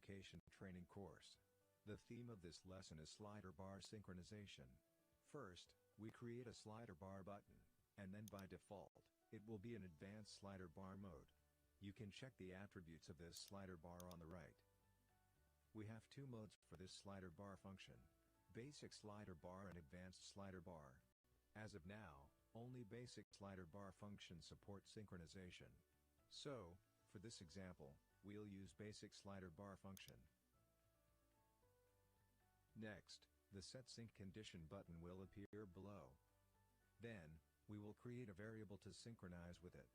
education training course. The theme of this lesson is slider bar synchronization. First, we create a slider bar button, and then by default, it will be in advanced slider bar mode. You can check the attributes of this slider bar on the right. We have two modes for this slider bar function: basic slider bar and advanced slider bar. As of now, only basic slider bar functions support synchronization. So, for this example, we'll use basic slider bar function. Next, the Set Sync Condition button will appear below. Then, we will create a variable to synchronize with it.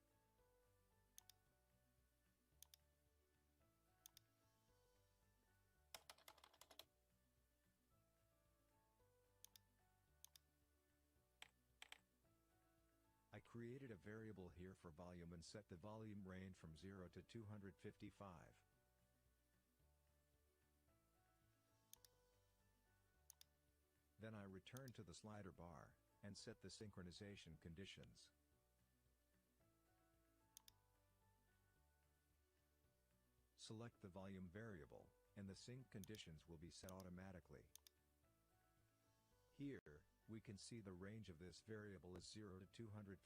I created a variable here for volume and set the volume range from 0 to 255. Then I return to the slider bar, and set the synchronization conditions. Select the volume variable, and the sync conditions will be set automatically. Here, we can see the range of this variable is 0 to 255,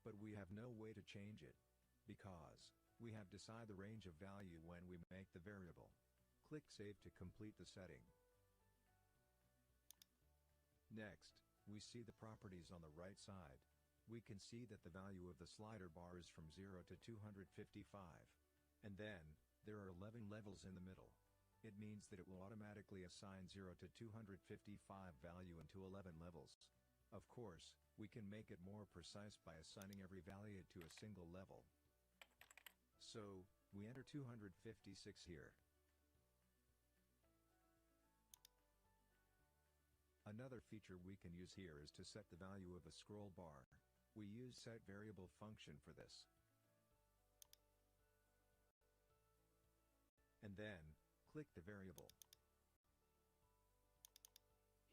but we have no way to change it, because we have decided the range of value when we make the variable. Click Save to complete the setting. Next, we see the properties on the right side. We can see that the value of the slider bar is from 0 to 255. And then, there are 11 levels in the middle. It means that it will automatically assign 0 to 255 value into 11 levels. Of course, we can make it more precise by assigning every value to a single level. So, we enter 256 here. Another feature we can use here is to set the value of the scroll bar. We use set variable function for this. And then, click the variable.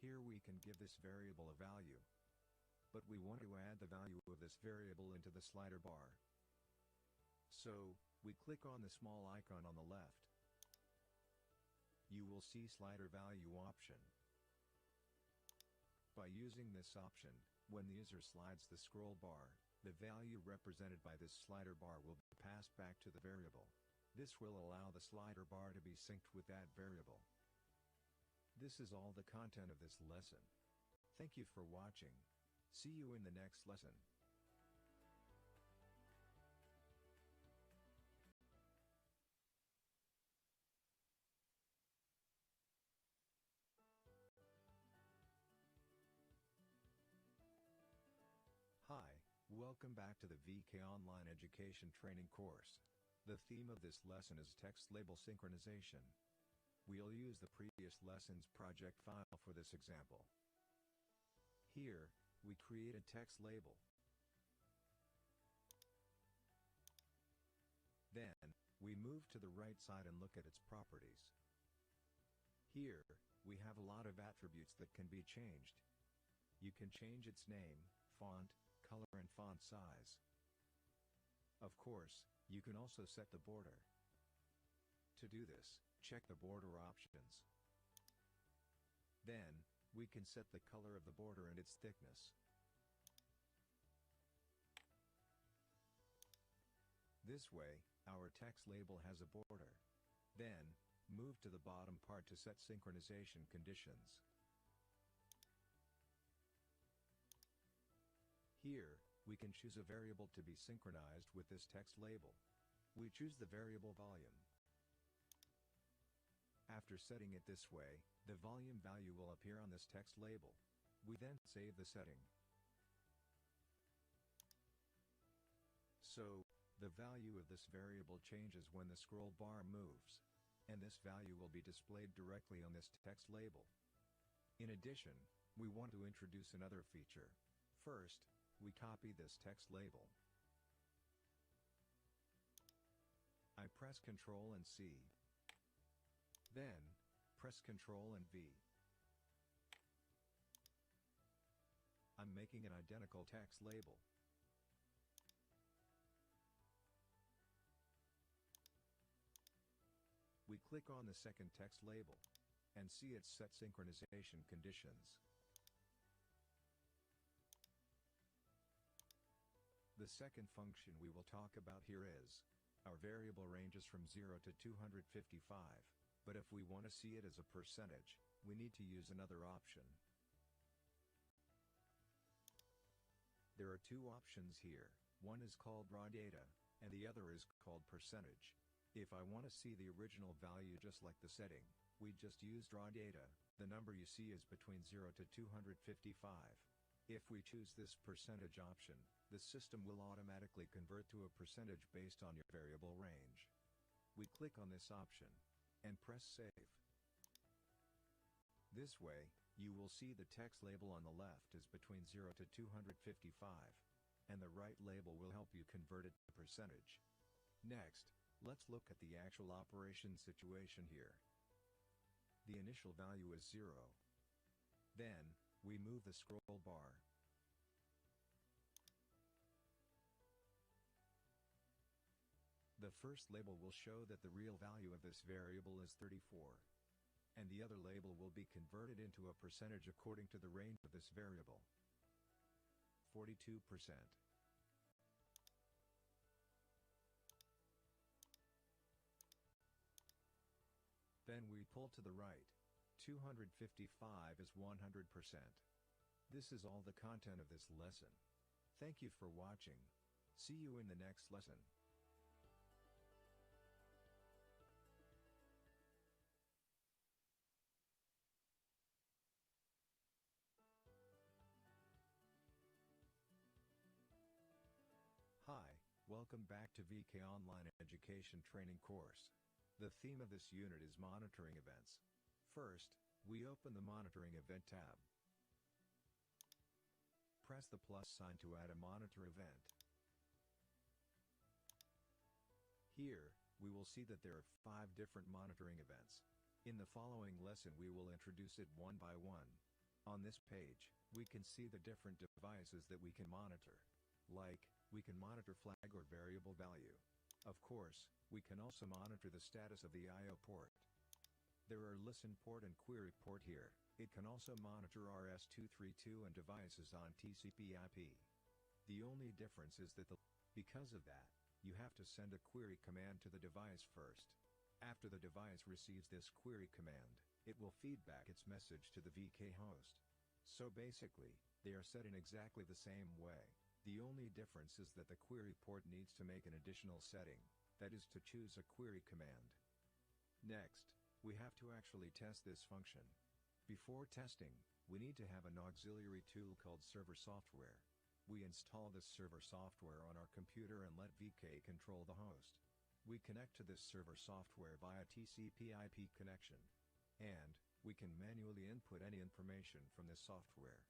Here we can give this variable a value. But we want to add the value of this variable into the slider bar. So, we click on the small icon on the left. You will see slider value option. By using this option, when the user slides the scroll bar, the value represented by this slider bar will be passed back to the variable. This will allow the slider bar to be synced with that variable. This is all the content of this lesson. Thank you for watching. See you in the next lesson. Hi, welcome back to the VK Online Education Training course. The theme of this lesson is text label synchronization. We'll use the previous lesson's project file for this example. Here, we create a text label. Then, we move to the right side and look at its properties. Here, we have a lot of attributes that can be changed. You can change its name, font, color and font size. Of course, you can also set the border. To do this, check the border options. Then, we can set the color of the border and its thickness. This way, our text label has a border. Then, move to the bottom part to set synchronization conditions. Here, we can choose a variable to be synchronized with this text label. We choose the variable volume. After setting it this way, the volume value will appear on this text label. We then save the setting. So, the value of this variable changes when the scroll bar moves. And this value will be displayed directly on this text label. In addition, we want to introduce another feature. First, we copy this text label. I press Ctrl and C. Then, press Ctrl and V. I'm making an identical text label. We click on the second text label and see its set synchronization conditions. The second function we will talk about here is, our variable ranges from 0 to 255, but if we want to see it as a percentage, we need to use another option. There are two options here, one is called raw data, and the other is called percentage. If I want to see the original value just like the setting, we just used raw data, the number you see is between 0 to 255. If we choose this percentage option, the system will automatically convert to a percentage based on your variable range. We click on this option and press save. This way, you will see the text label on the left is between 0 to 255, and the right label will help you convert it to percentage. Next, let's look at the actual operation situation here. The initial value is 0. Then, we move the scroll bar. The first label will show that the real value of this variable is 34. And the other label will be converted into a percentage according to the range of this variable. 42%. Then we pull to the right. 255 is 100%. This is all the content of this lesson. Thank you for watching. See you in the next lesson. Hi, welcome back to VK Online Education Training course. The theme of this unit is monitoring events. First, we open the monitoring event tab. Press the plus sign to add a monitor event. Here, we will see that there are 5 different monitoring events. In the following lesson we will introduce it one by one. On this page, we can see the different devices that we can monitor. Like, we can monitor flag or variable value. Of course, we can also monitor the status of the I/O port. There are listen port and query port here. It can also monitor RS-232 and devices on TCP/IP. The only difference is that because of that, you have to send a query command to the device first. After the device receives this query command, it will feed back its message to the VK host. So basically, they are set in exactly the same way. The only difference is that the query port needs to make an additional setting, that is to choose a query command. Next, we have to actually test this function. Before testing, we need to have an auxiliary tool called server software. We install this server software on our computer and let VK control the host. We connect to this server software via TCP/IP connection. And, we can manually input any information from this software.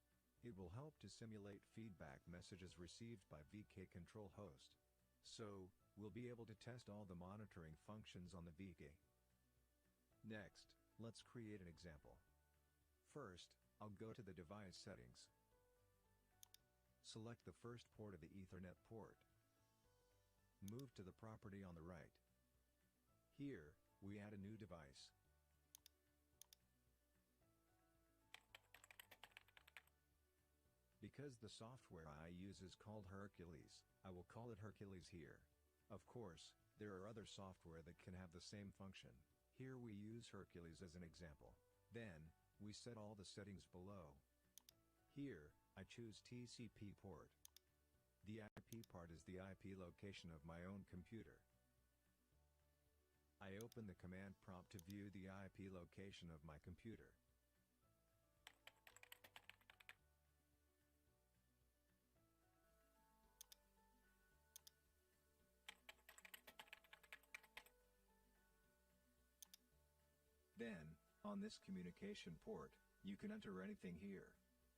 It will help to simulate feedback messages received by VK control host. So, we'll be able to test all the monitoring functions on the VK. Next, let's create an example. First, I'll go to the device settings. Select the first port of the Ethernet port. Move to the property on the right. Here, we add a new device. Because the software I use is called Hercules, I will call it Hercules here. Of course, there are other software that can have the same function. Here we use Hercules as an example. Then, we set all the settings below. Here, I choose TCP port. The IP part is the IP location of my own computer. I open the command prompt to view the IP location of my computer. Then, on this communication port, you can enter anything here.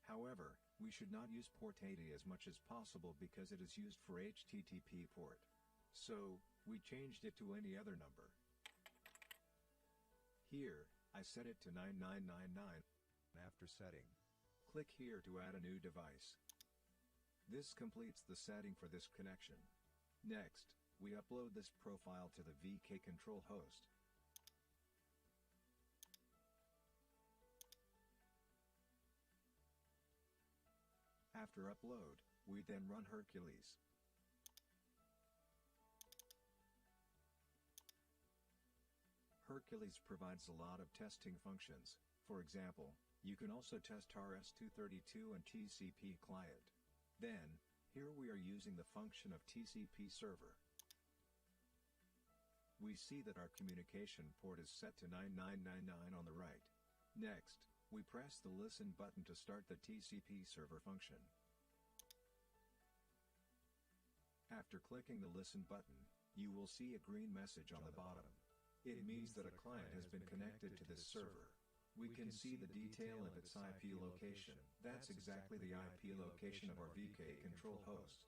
However, we should not use port 80 as much as possible because it is used for HTTP port. So, we changed it to any other number. Here, I set it to 9999. After setting, click here to add a new device. This completes the setting for this connection. Next, we upload this profile to the VK control host. After upload, we then run Hercules. Hercules provides a lot of testing functions. For example, you can also test RS-232 and TCP client. Then, here we are using the function of TCP server. We see that our communication port is set to 9999 on the right. Next, we press the listen button to start the TCP server function. After clicking the listen button, you will see a green message on the bottom. It means that a client has been connected to this server. We can see the detail of its IP location. That's exactly the IP location of our VK control host.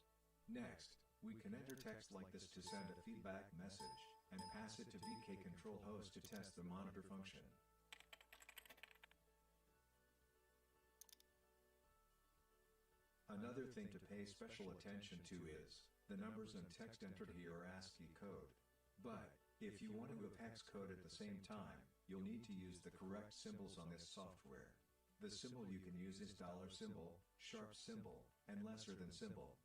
Next, we can enter text like this to send a feedback message, and pass it to VK control host to test the monitor function. Another thing to pay special attention to is, the numbers and text entered here are ASCII code. But, if you want to have hex code at the same time, you'll need to use the correct symbols on this software. The symbol you can use is $symbol, sharp symbol, and lesser than symbol.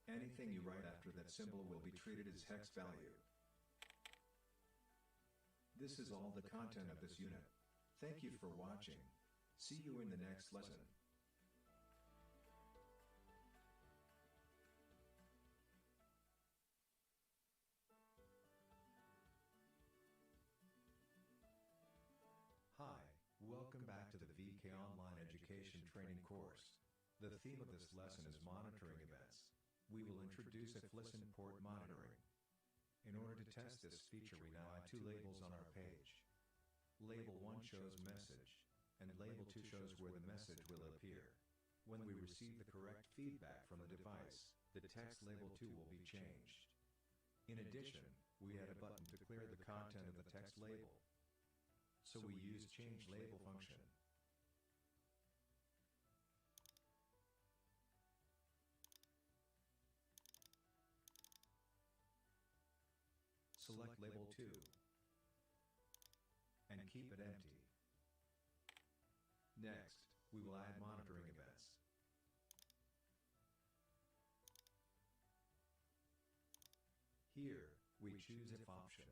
Anything you write after that symbol will be treated as hex value. This is all the content of this unit. Thank you for watching. See you in the next lesson. Hi, welcome back to the VK Online Education Training course. The theme of this lesson is monitoring events. We will introduce listen port monitoring. In order to test this feature, we now add two labels on our page. Label 1 shows message, and label 2 shows where the message will appear. When we receive the correct feedback from the device, the text label 2 will be changed. In addition, we add a button to clear the content of the text label. So we use change label function. Select label 2 and keep it empty. Next, we will add monitoring events. Here, we choose if option.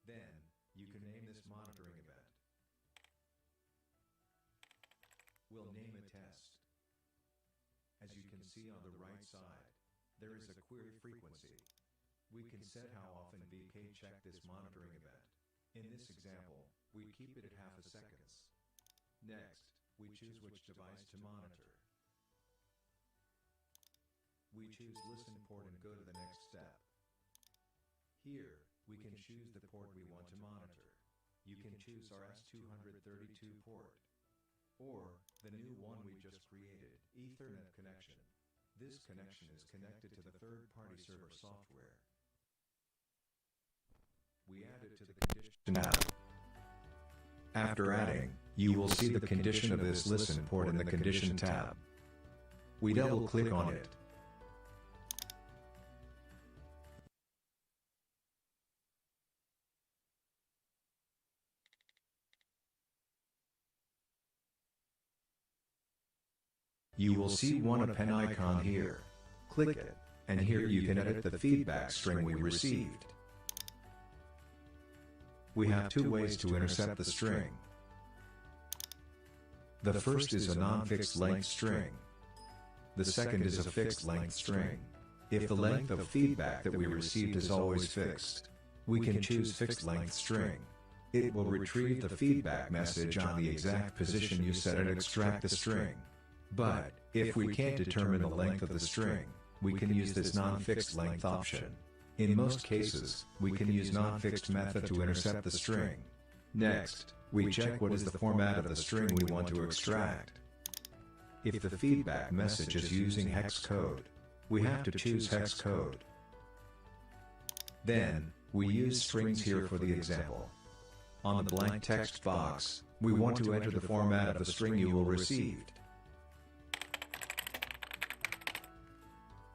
Then, you can name this monitoring event. We'll name it test. As you can see on the right side, there is a query frequency. We can set how often VK check this monitoring event. In this example, we keep it at half a seconds. Next, we choose which device to monitor. We choose listen port and go to the next step. Here, we can choose the port we want to monitor. You can choose RS-232 port, or the new one we just created, Ethernet connection. This connection is connected to the third-party server software. We add it to the condition tab. After adding, you will see the condition of this listen port in the condition tab. We double-click on it. You will see one pen icon here. Click it, and here you can edit the feedback string we received. We have two ways to intercept the string. The first is a non-fixed length string. The second is a fixed length string. If the length of feedback that we received is always fixed, we can choose fixed length string. It will retrieve the feedback message on the exact position you set and extract the string. But, if we can't determine the length of the string, we can use this non-fixed length option. In most cases, we can use non-fixed method to intercept the string. Next, we check what is the format of the string we want to extract. If the feedback message is using hex code, we have to choose hex code. Then, we use strings here for the example. On the blank text box, we want to enter the format of the string you will receive.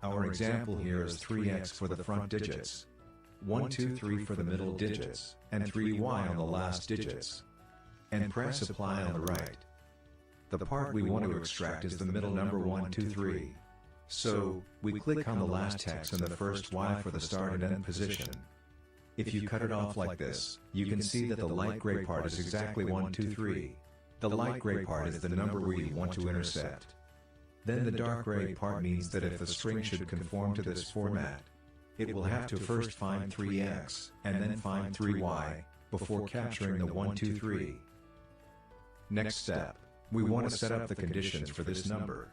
Our example here is 3x for the front digits, 1, 2, 3 for the middle digits, and 3y on the last digits. and press apply on the right. The part we want to extract is the middle number 1, 2, 3. So, we click on the last text and the first Y for the start and end position. If you cut it off like this, you can see that the light gray part is exactly 1, 2, 3. The light gray part is the number we want to intercept. Then the dark gray part means that if the string should conform to this format, it will have to first find 3x, and then find 3y, before capturing the 1, 2, 3. Next step, we want to set up the conditions for this number.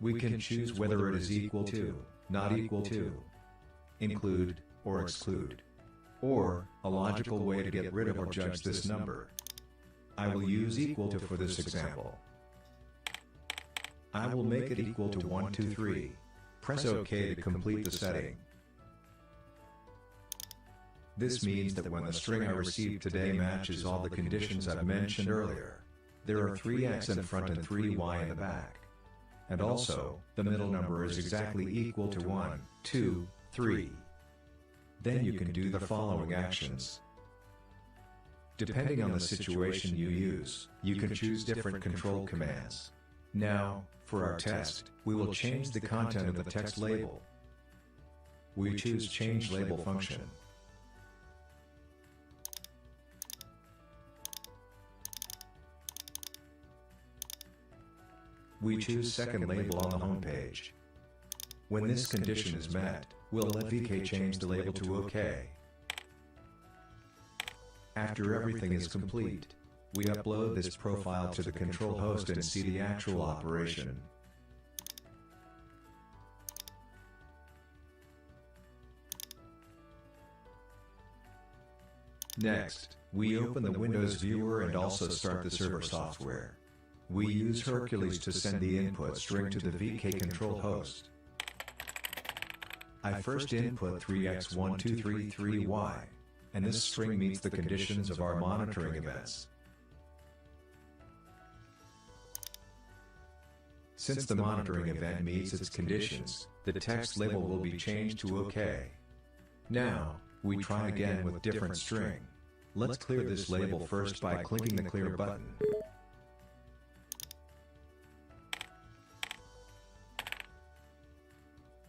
We can choose whether it is equal to, not equal to, include, or exclude, or a logical way to get rid of or judge this number. I will use equal to for this example. I will make it equal to 1, 2, 3. Press OK to complete the setting. This means that when the string I received today matches all the conditions I've mentioned earlier, there are 3x in front and 3y in the back. And also, the middle number is exactly equal to 1, 2, 3. Then you can do the following actions. Depending on the situation you use, you can choose different control commands. Now, for our test, we will change the content of the text label. We choose Change Label function. We choose Second Label on the home page. When this condition is met, we'll let VK change the label to OK. After everything is complete, we upload this profile to the control host and see the actual operation. Next, we open the Windows viewer and also start the server software. We use Hercules to send the input string to the VK control host. I first input 3x1233y, and this string meets the conditions of our monitoring events. Since the monitoring event meets its conditions, the text label will be changed to OK. Now, we try again with different string. Let's clear this label first by clicking the Clear button.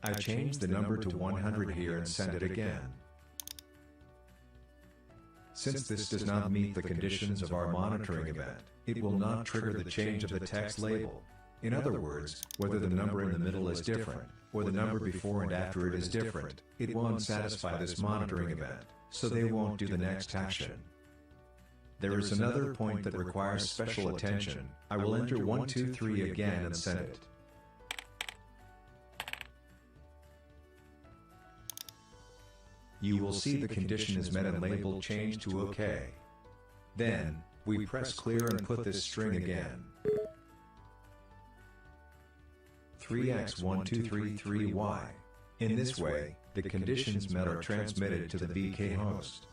I change the number to 100 here and send it again. Since this does not meet the conditions of our monitoring event, it will not trigger the change of the text label. In other words, whether the number in the middle is different, or the number before and after it is different, it won't satisfy this monitoring event, so they won't do the next action. There is another point that requires special attention. I will enter 1, 2, 3 again and send it. You will see the condition is met and label changed to OK. Then, we press clear and put this string again. 3x1233y. In this way, the conditions met are transmitted to the VK host.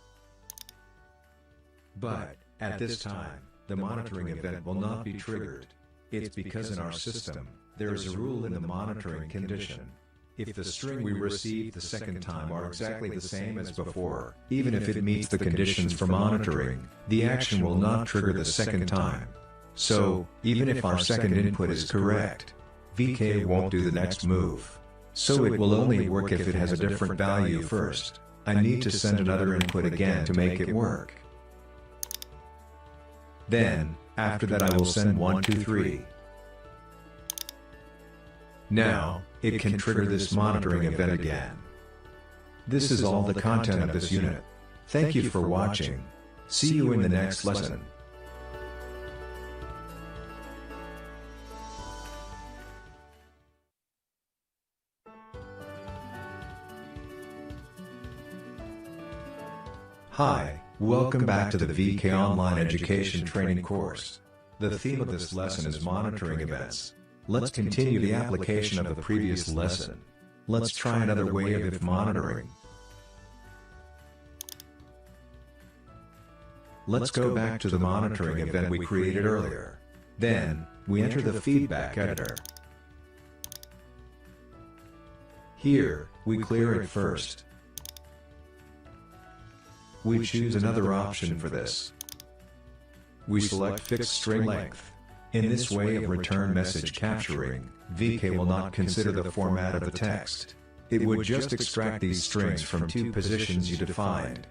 But, at this time, the monitoring event will not be triggered. It's because in our system, there is a rule in the monitoring condition. If the string we receive the second time are exactly the same as before, even if it meets the conditions for monitoring, the action will not trigger the second time. So, even if our second input is correct, VK won't do the next move. So it will only work if it has a different value first. I need to send another input again to make it work. Then, after that I will send 1, 2, 3. Now, it can trigger this monitoring event again. This is all the content of this unit. Thank you for watching. See you in the next lesson. Hi, welcome back to the VK Online Education Training course. The theme of this lesson is monitoring events. Let's continue the application of the previous lesson. Let's try another way of if monitoring. Let's go back to the monitoring event we created earlier. Then, we enter the feedback editor. Here, we clear it first. we choose another option for this. We select fixed string length. In this way of return message capturing, VK will not consider the format of the text. It would just extract these strings from two positions you defined.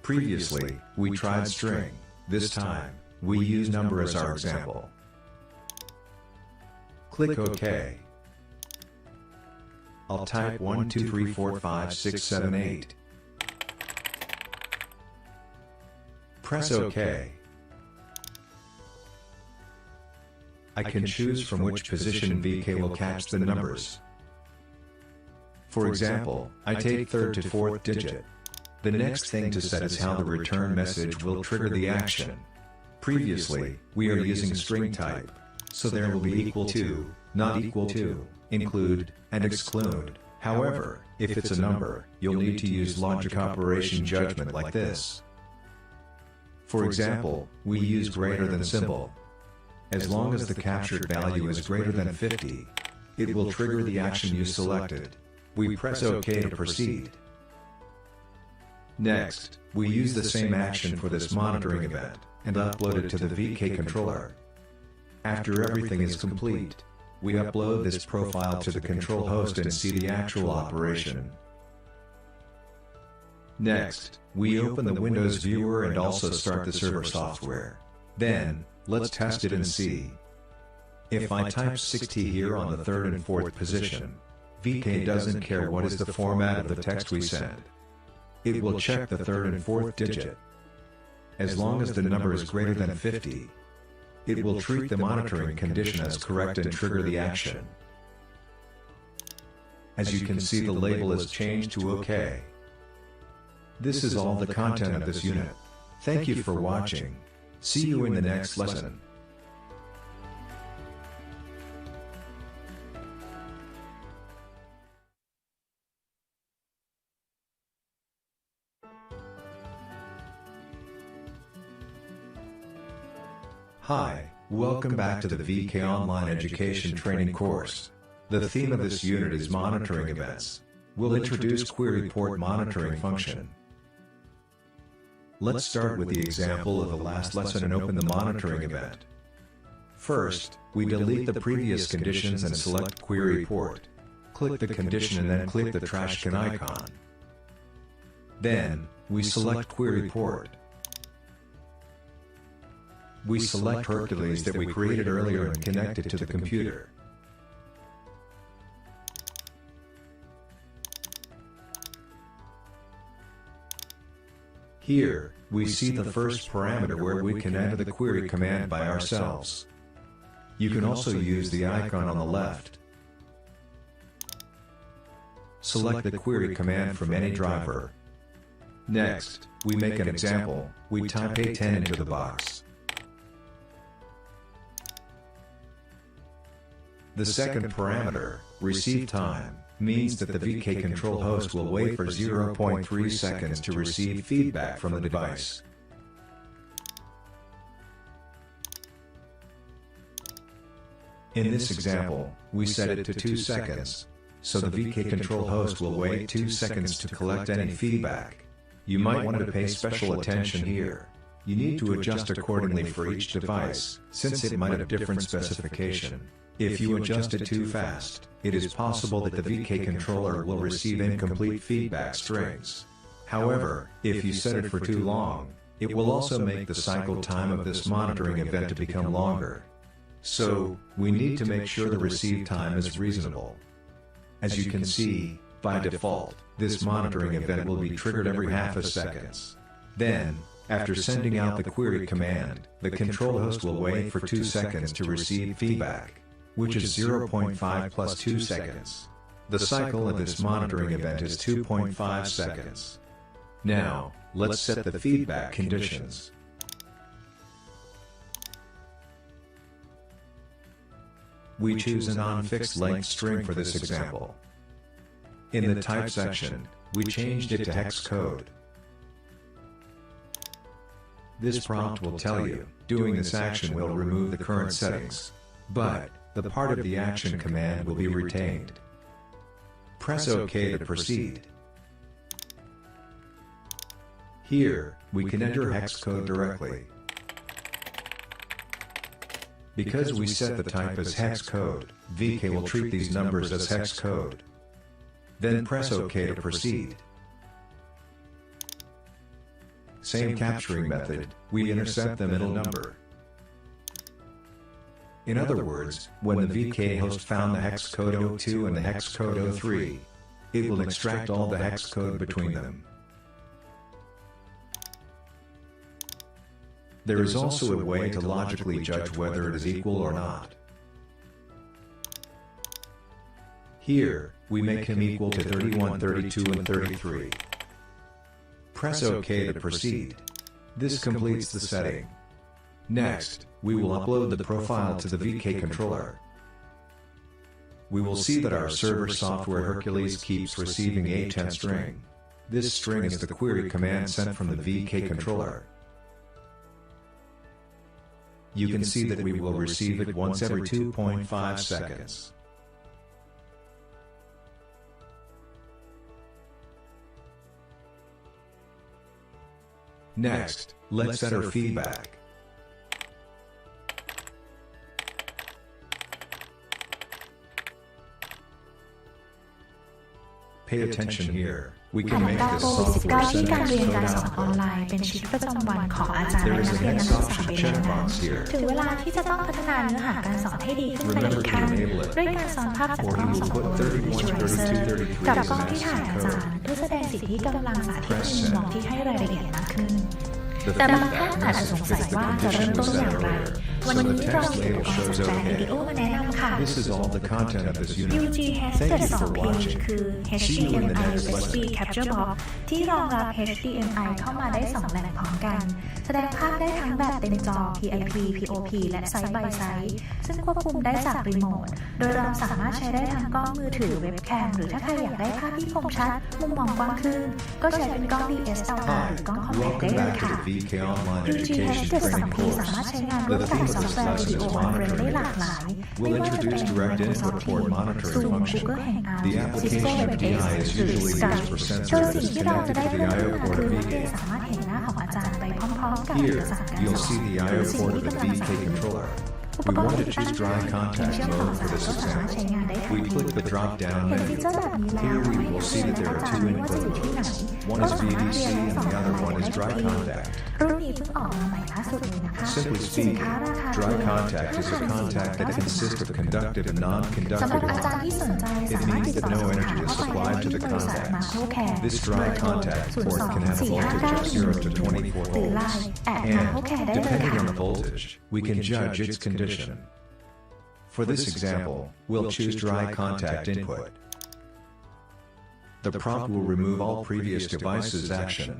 Previously, we tried string. This time, we use number as our example. Click OK. I'll type 1 2 3 4 5 6 7 8. Press OK. I can choose from which position VK will catch the numbers. For example, I take third to fourth digit. The next thing to set is how the return message will trigger the action. Previously, we are using string type, so there will be equal to, not equal to, include, and exclude. However, if it's a number, you'll need to use logic operation judgment like this. For example, we use greater than symbol. As long as the captured value is greater than 50, it will trigger the action you selected. We press OK to proceed. Next, we use the same action for this monitoring event, and upload it to the VK controller. After everything is complete, we upload this profile to the control host and see the actual operation. Next, we open the Windows viewer and also start the server software. Then, let's test it and see. If I type 60 here on the third and fourth position, VK doesn't care what is the format of the text we send. It will check the third and fourth digit. As long as the number is greater than 50, it will treat the monitoring condition as correct and trigger the action. As you can see, the label is changed to OK. This is all the content of this unit. Thank you for watching. See you in the next lesson. Hi, welcome back to the VK Online Education Training course. The theme of this unit is monitoring events. We'll introduce query port monitoring function. Let's start with the example of the last lesson and open the monitoring event. First, we delete the previous conditions and select query port. Click the condition and then click the trash can icon. Then, we select query port. We select Hercules that we created earlier and connect it to the computer. Here, we see the first parameter where we can enter the query command by ourselves. You can also use the icon on the left. Select the query command from any driver. Next, we make an example. We type A10 into the box. The second parameter, receive time, means that the VK control host will wait for 0.3 seconds to receive feedback from the device. In this example, we set it to 2 seconds, so the VK control host will wait 2 seconds to collect any feedback. You might want to pay special attention here. You need to adjust accordingly for each device, since it might have different specification. If you adjust it too fast, it is possible that the VK controller will receive incomplete feedback strings. However, if you set it for too long, it will also make the cycle time of this monitoring event to become longer. So, we need to make sure the receive time is reasonable. As you can see, by default, this monitoring event will be triggered every half a second. Then, after sending out the query command, the control host will wait for 2 seconds to receive feedback, which is 0.5 plus 2 seconds. The cycle of this monitoring event is 2.5 seconds. Now, let's set the feedback conditions. We choose a non-fixed length string for this example. In the type section, we changed it to hex code. This prompt will tell you, doing this action will remove the current settings, but the part of the action command will be retained. Press OK to proceed. Here, we can enter hex code directly. Because we set the type as hex code, VK will treat these numbers as hex code. Then press OK to proceed. Same capturing method, we intercept the middle number. In other words, when the VK host found the hex code 02 and the hex code 03, it will extract all the hex code between them. There is also a way to logically judge whether it is equal or not. Here, we make him equal to 31, 32 and 33. Press OK to proceed. This completes the setting. Next, we will upload the profile to the VK controller. We will see that our server software Hercules keeps receiving a 10 string. This string is the query command sent from the VK controller. You can see that we will receive it once every 2.5 seconds. Next, let's enter feedback. Pay attention here. We can make this software send hex code output. เป็นชีวิตประจำวันของอาจารย์และนักเรียนนักศึกษาเป็นอย่างนั้นถึงเวลาที่จะต้องพัฒนาเนื้อหาการสอนให้ดีขึ้นไปอีกขั้นด้วยการสอนภาพจากกล้องสองตัว Visualizer กับกล้องที่ถ่ายอาจารย์เพื่อแสดงสิ่งที่กำลังสาธิตในมุมมองที่ให้รายละเอียดมากขึ้นแต่บางท่านอาจจะสงสัยว่าจะเริ่มต้นอย่างไรวันนี้เรามีอุปกรณ์สแกนวิดีโอมาแนะนำค่ะ UG Headset 2P คือ HDMI USB Capture Box ที่รองรับ HDMI เข้ามาได้2แหล่งพร้อมกันแสดงภาพได้ทั้งแบบเต็มจอ PIP POP และ Side by Side ซึ่งควบคุมได้จากรีโมทโดยเราสามารถใช้ได้ทั้งกล้องมือถือเว็บแคมหรือถ้าใครอยากได้ภาพที่คมชัดมุมมองกว้างขึ้นก็ใช้เป็นกล้อง DSLR หรือกล้อง Compact ได้เลยค่ะUG Headset 2P สามารถใช้งานร่วมกับซอฟต์แวร์วิดีโอคอนเฟอเรนซ์ได้หลากหลายไม่ว่าจะเป็น Microsoft Teams Zoom Google Hangout Cisco WebEx หรือ Skype โดยสิ่งที่เราจะได้เพิ่มขึ้นมาคือนักเรียนสามารถเห็นหน้าของอาจารย์ไปพร้อมๆกับเอกสารการสอนหรือสิ่งที่กำลังสอนอุปกรณ์ที่ตั้งค่าอย่างเชื่อมต่อสายก็สามารถใช้งานได้ทันทีเห็นฟีเจอร์แบบนี้แล้วทำให้นักเรียนและอาจารย์ไม่ว่าจะอยู่ที่ไหนก็สามารถเรียนและสอนออนไลน์ได้ทุกที่รุ่นนี้เพิ่งออกมาใหม่ล่าสุดเลยนะคะสินค้าราคาถูกสำหรับอาจารย์ที่สนใจสามารถติดต่อสอบถามเข้าไปได้ที่บริษัทมาโครแคร์เบอร์โทร02-459-24 หรือ Line @macocare ได้เลยค่ะ We can judge its condition. For this example, we'll choose dry contact input. The prompt will remove all previous devices action.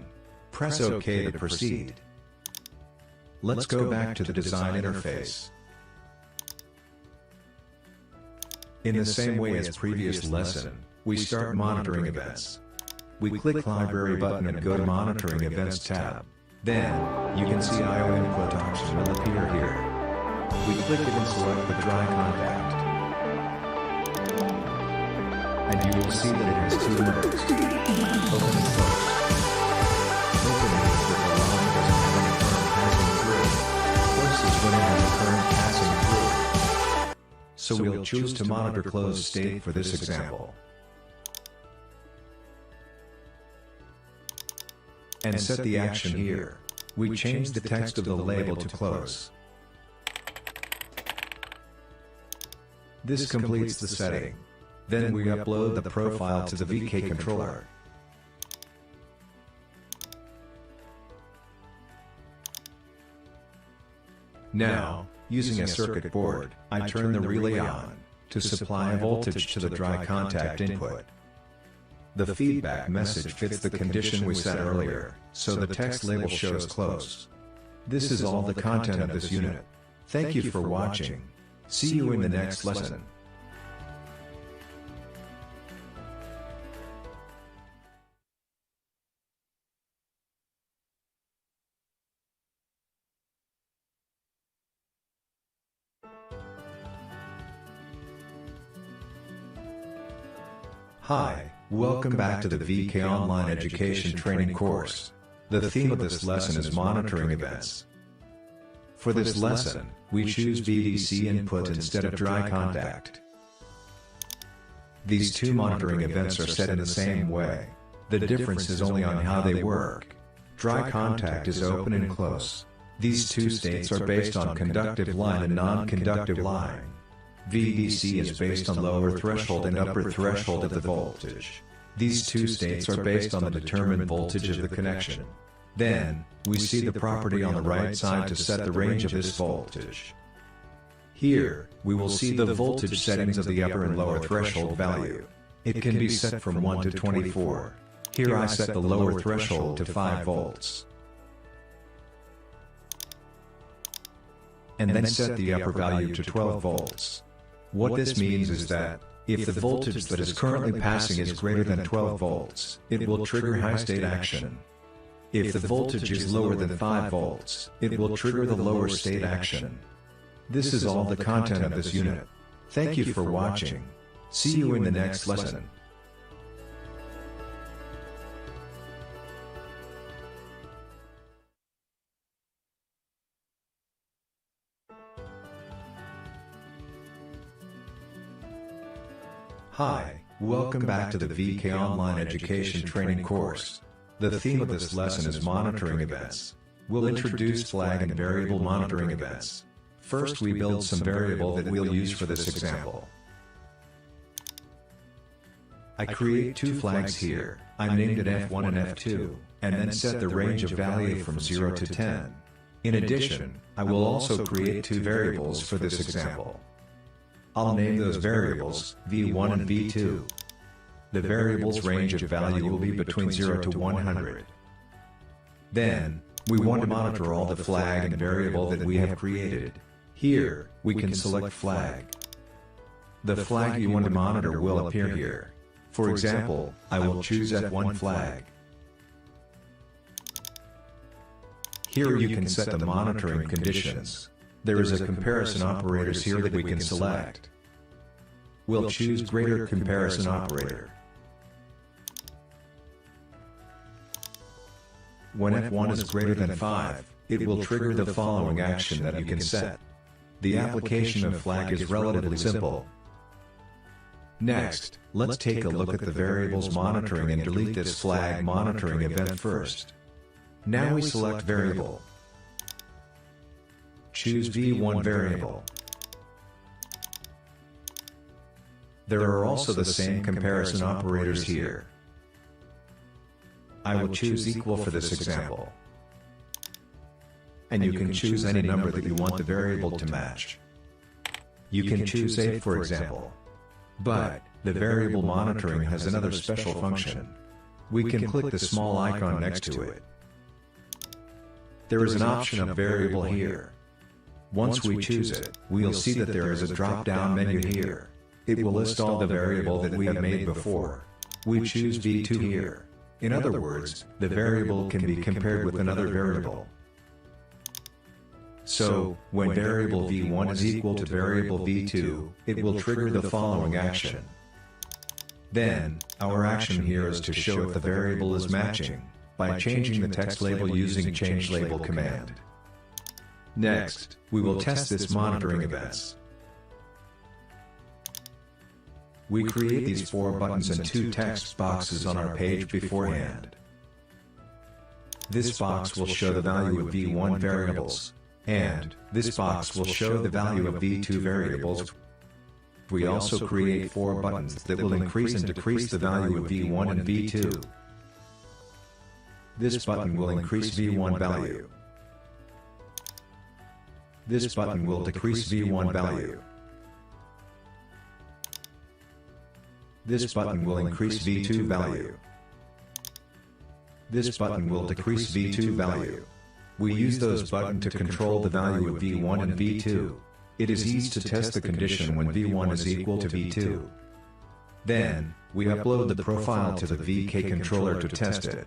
Press OK to proceed. Let's go back to the design interface. In the same way as previous lesson, we start monitoring events. We click Library button and go to Monitoring Events tab. Then, you can see I/O input option will appear here. We click it and select the dry contact. And you will see that it has two modes. Open and close. Open means that the line doesn't have any current passing through. Close is when it has a current passing through. So we'll choose to monitor closed state for this example. And set the action here. We change the text of the label to close. This completes the setting. Then we upload the profile to the VK controller. Now, using a circuit board, I turn the relay on to supply a voltage to the dry contact input. The feedback message fits the condition we set earlier, so the text label shows close. This is all the content of this unit. Thank you for watching. See you in the next lesson. Hi, welcome back to the VK Online Education Training course. The theme of this lesson is monitoring events. For this lesson, we choose VDC input instead of dry contact. These two monitoring events are set in the same way. The difference is only on how they work. Dry contact is open and close. These two states are based on conductive line and non-conductive line. VDC is based on lower threshold and upper threshold of the voltage. These two states are based on the determined voltage of the connection. Then, we see the property on the right side to set the range of this voltage. Here, we will see the voltage settings of the upper and lower threshold value. It can be set from 1 to 24. Here I set the lower threshold to 5 volts. And then set the upper value to 12 volts. What this means is that, if the voltage that is currently passing is greater than 12 volts, it will trigger high state action. If the voltage is lower than 5 volts, it will trigger the lower state action. This is all the content of this unit. Thank you for watching. See you in the next lesson. Hi, welcome back to the VK Online Education Training course. The theme of this lesson is monitoring events. We'll introduce flag and variable monitoring events. First we build some variable that we'll use for this example. I create two flags here, I named it F1 and F2, and then set the range of value from 0 to 10. In addition, I will also create two variables for this example. I'll name those variables, V1 and V2. The variable's range of value will be between 0 to 100. Then, we want to monitor all the flag and variable that we have created. Here, we can select flag. The flag you want to monitor will appear here. For example, I will choose F1 flag. Here you can set the monitoring conditions. There is a comparison operators here that we can select. We'll choose greater comparison operator. When F1 is greater than 5, it will trigger the following action that you can set. The application of flag is relatively simple. Next, let's take a look at the variables monitoring and delete this flag monitoring event first. Now we select variable. Choose V1 variable. There are also the same comparison operators here. I will choose equal for this example. And you can choose any number that you want the variable to match. You can choose 8 for example. But, the variable monitoring has another special function. We can click the small icon next to it. There is an option of variable here. Once we choose it, we'll see that there is a drop-down menu here. It will list all the variable that we have made before. We choose V2 here. In other words, the variable can be compared with another variable. So, when variable V1 is equal to variable V2, it will trigger the following action. Then, our action here is to show if the variable is matching, by changing the text label using change label command. Next, we will test this monitoring events. We create these 4 buttons and 2 text boxes on our page beforehand. This box will show the value of V1 variables, and this box will show the value of V2 variables. We also create 4 buttons that will increase and decrease the value of V1 and V2. This button will increase V1 value. This button will decrease V1 value. This button will increase V2 value. This button will decrease V2 value. We use those buttons to control the value of V1 and V2. It is easy to test the condition when V1 is equal to V2. Then, we upload the profile to the VK controller to test it.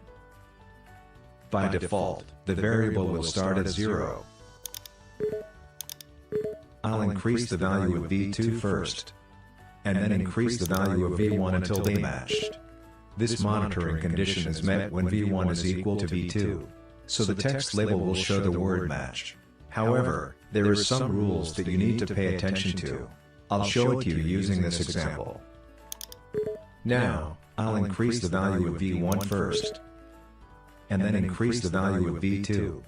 By default, the variable will start at 0. I'll increase the value of V2 first, and then increase the value of V1 until they matched. This monitoring condition is met when v1 is equal to v2, so the text label will show the word match. However, there are some rules that you need to pay attention to. I'll show it to you using this example. Now, I'll increase the value of v1 first, and then increase the value of v2.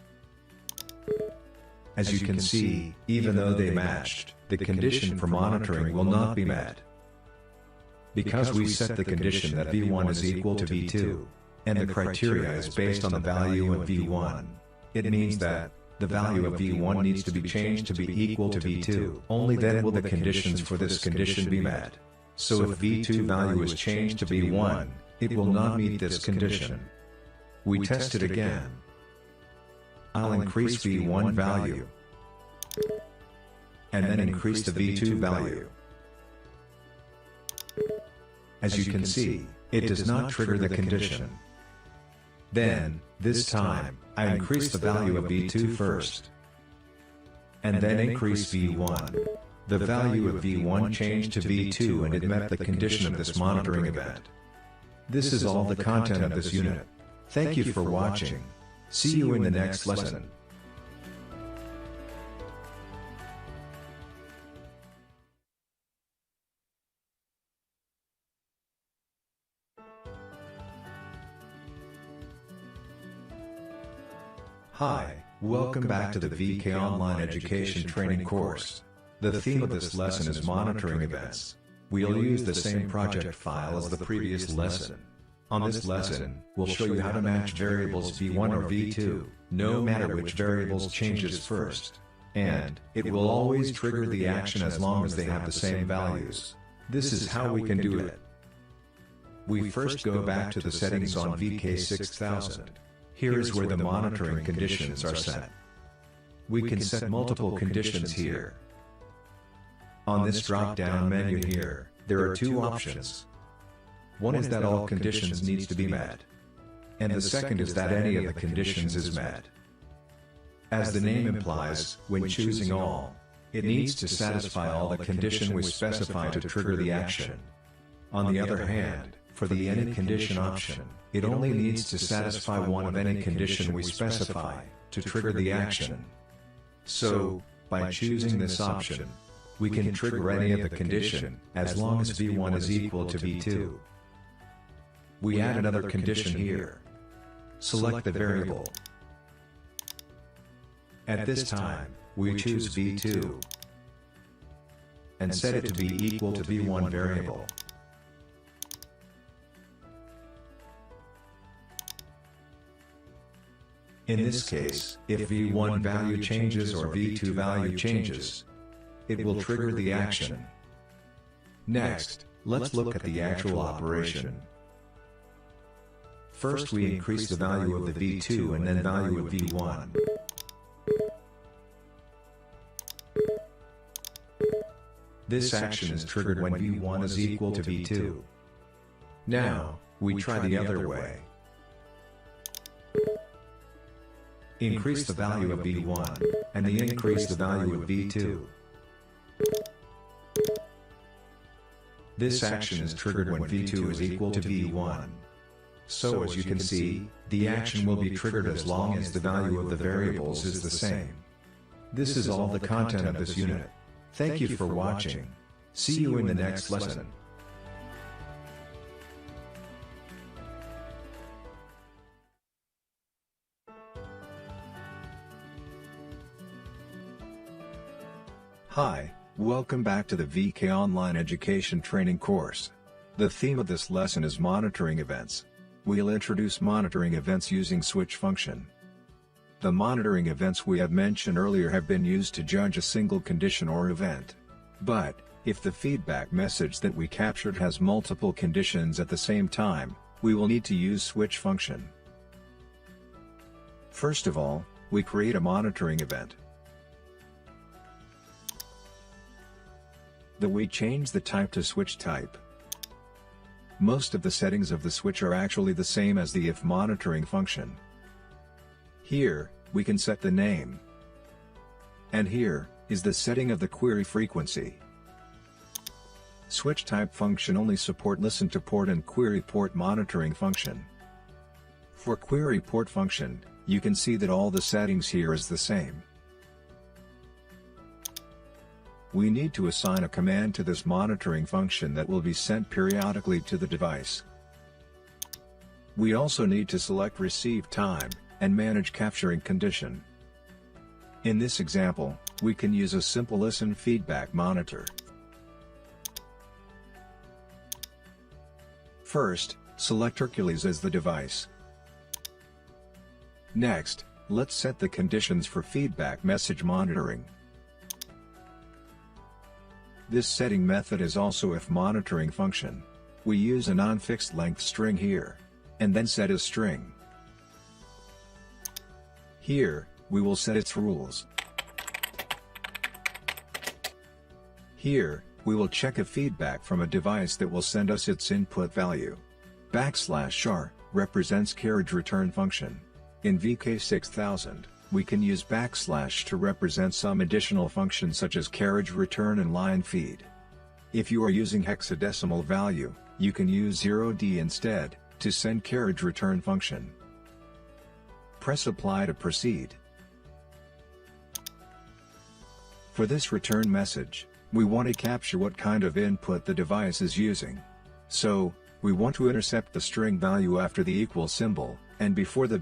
As you can see, even though they matched, the condition for monitoring will not be met. Because we set the condition that v1 is equal to v2, and the criteria is based on the value of v1, it means that the value of v1 needs to be changed to be equal to v2. Only then will the conditions for this condition be met. So if v2 value is changed to be 1, it will not meet this condition. We test it again. I'll increase v1 value, and then increase the v2 value. As you can see, it does not trigger the condition. Then, this time, I increase the value of v2 first, and then increase v1. The value of v1 changed to v2 and it met the condition of this monitoring event. This is all the content of this unit. Thank you for watching. See you in the next lesson. Hi, welcome back to the VK Online Education Training course. The theme of this lesson is monitoring events. We'll use the same project file as the previous lesson. On this lesson, we'll show you how to match variables v1 or v2, no matter which variables changes first. And, it will always trigger the action as long as they have the same values. This is how we can do it. We first go back to the settings on VK6000. Here is where the monitoring conditions are set. We can set multiple conditions here. On this drop-down menu here, there are two options. One is that all conditions needs to be met, and the second is that any of the conditions is met. As the name implies, when choosing all, it needs to satisfy all the condition we specify to trigger the action. On the other hand, for the any condition option, it only needs to satisfy one of any condition we specify to trigger the action. So, by choosing this option, we can trigger any of the condition as long as v1 is equal to v2. We add another condition here. Select the variable. At this time, we choose v2 and set it to be equal to v1 variable. In this case, if v1 value changes or v2 value changes, it will trigger the action. Next, let's look at the actual operation. First we increase the value of the v2 and then value of v1. This action is triggered when v1 is equal to v2. Now, we try the other way. Increase the value of v1, and then increase the value of v2. This action is triggered when v2 is equal to v1. So as you can see, the action will be triggered as long as the value of the variables is the same. This is all the content of this unit. Thank you for watching. See you in the next lesson. Hi, welcome back to the VK Online Education Training course. The theme of this lesson is monitoring events. We'll introduce monitoring events using switch function. The monitoring events we have mentioned earlier have been used to judge a single condition or event. But, if the feedback message that we captured has multiple conditions at the same time, we will need to use switch function. First of all, we create a monitoring event. Then we change the type to switch type. Most of the settings of the switch are actually the same as the if monitoring function. Here, we can set the name. And here, is the setting of the query frequency. Switch type function only support listen to port and query port monitoring function. For query port function, you can see that all the settings here is the same. We need to assign a command to this monitoring function that will be sent periodically to the device. We also need to select receive time, and manage capturing condition. In this example, we can use a simple listen feedback monitor. First, select Hercules as the device. Next, let's set the conditions for feedback message monitoring. This setting method is also if monitoring function. We use a non-fixed length string here, and then set a string. Here, we will set its rules. Here, we will check a feedback from a device that will send us its input value. \r represents carriage return function. In VK6000, we can use / to represent some additional functions such as carriage return and line feed. If you are using hexadecimal value, you can use 0D instead, to send carriage return function. Press apply to proceed. For this return message, we want to capture what kind of input the device is using. So, we want to intercept the string value after the equal symbol, and before the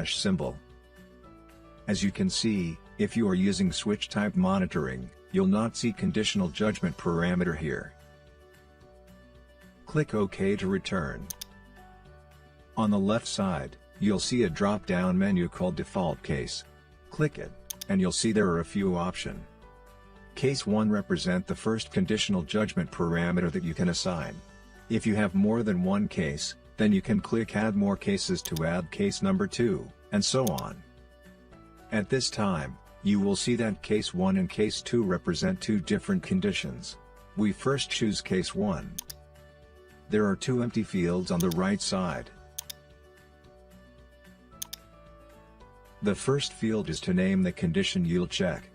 / symbol. As you can see, if you are using switch type monitoring, you'll not see conditional judgment parameter here. Click OK to return. On the left side, you'll see a drop-down menu called Default Case. Click it, and you'll see there are a few options. Case 1 represent the first conditional judgment parameter that you can assign. If you have more than one case, then you can click Add More Cases to add case number 2, and so on. At this time, you will see that case 1 and case 2 represent two different conditions. We first choose case 1. There are two empty fields on the right side. The first field is to name the condition you'll check.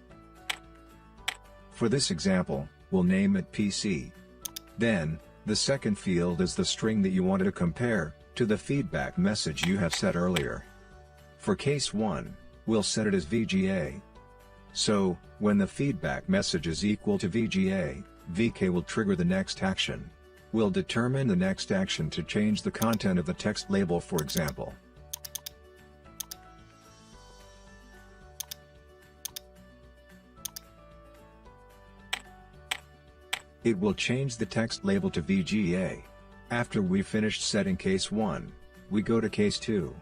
For this example, we'll name it PC. Then, the second field is the string that you want to compare to the feedback message you have set earlier. For case 1, we'll set it as VGA. So, when the feedback message is equal to VGA, VK will trigger the next action. We'll determine the next action to change the content of the text label, for example. It will change the text label to VGA. After we've finished setting case 1, we go to case 2.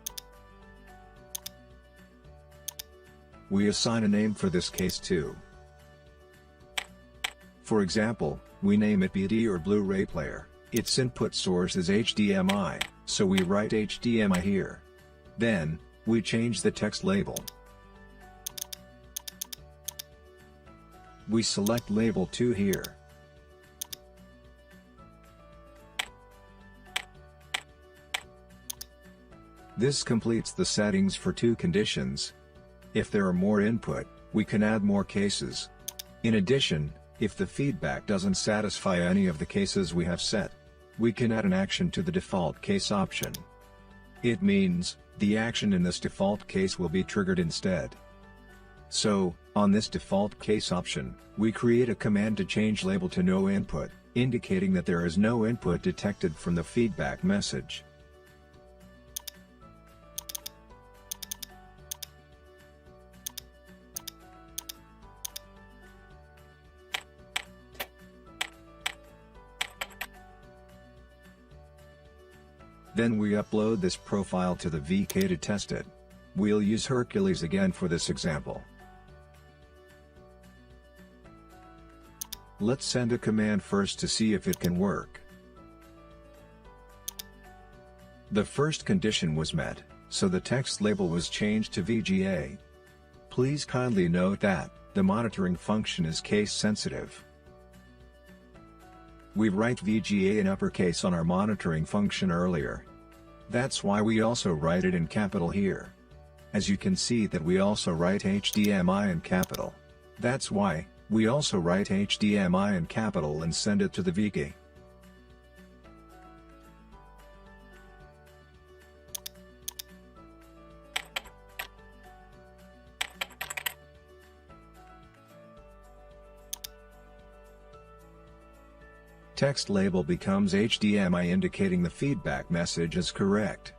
We assign a name for this case 2. For example, we name it BD or Blu-ray player. Its input source is HDMI, so we write HDMI here. Then, we change the text label. We select label 2 here. This completes the settings for two conditions. If there are more input, we can add more cases. In addition, if the feedback doesn't satisfy any of the cases we have set, we can add an action to the default case option. It means, the action in this default case will be triggered instead. So, on this default case option, we create a command to change label to no input, indicating that there is no input detected from the feedback message. Then we upload this profile to the VK to test it. We'll use Hercules again for this example. Let's send a command first to see if it can work. The first condition was met, so the text label was changed to VGA. Please kindly note that the monitoring function is case sensitive. We write VGA in uppercase on our monitoring function earlier. That's why we also write it in capital here. As you can see that we also write HDMI in capital. That's why, We also write HDMI in capital and send it to the VK. Text label becomes HDMI, indicating the feedback message is correct.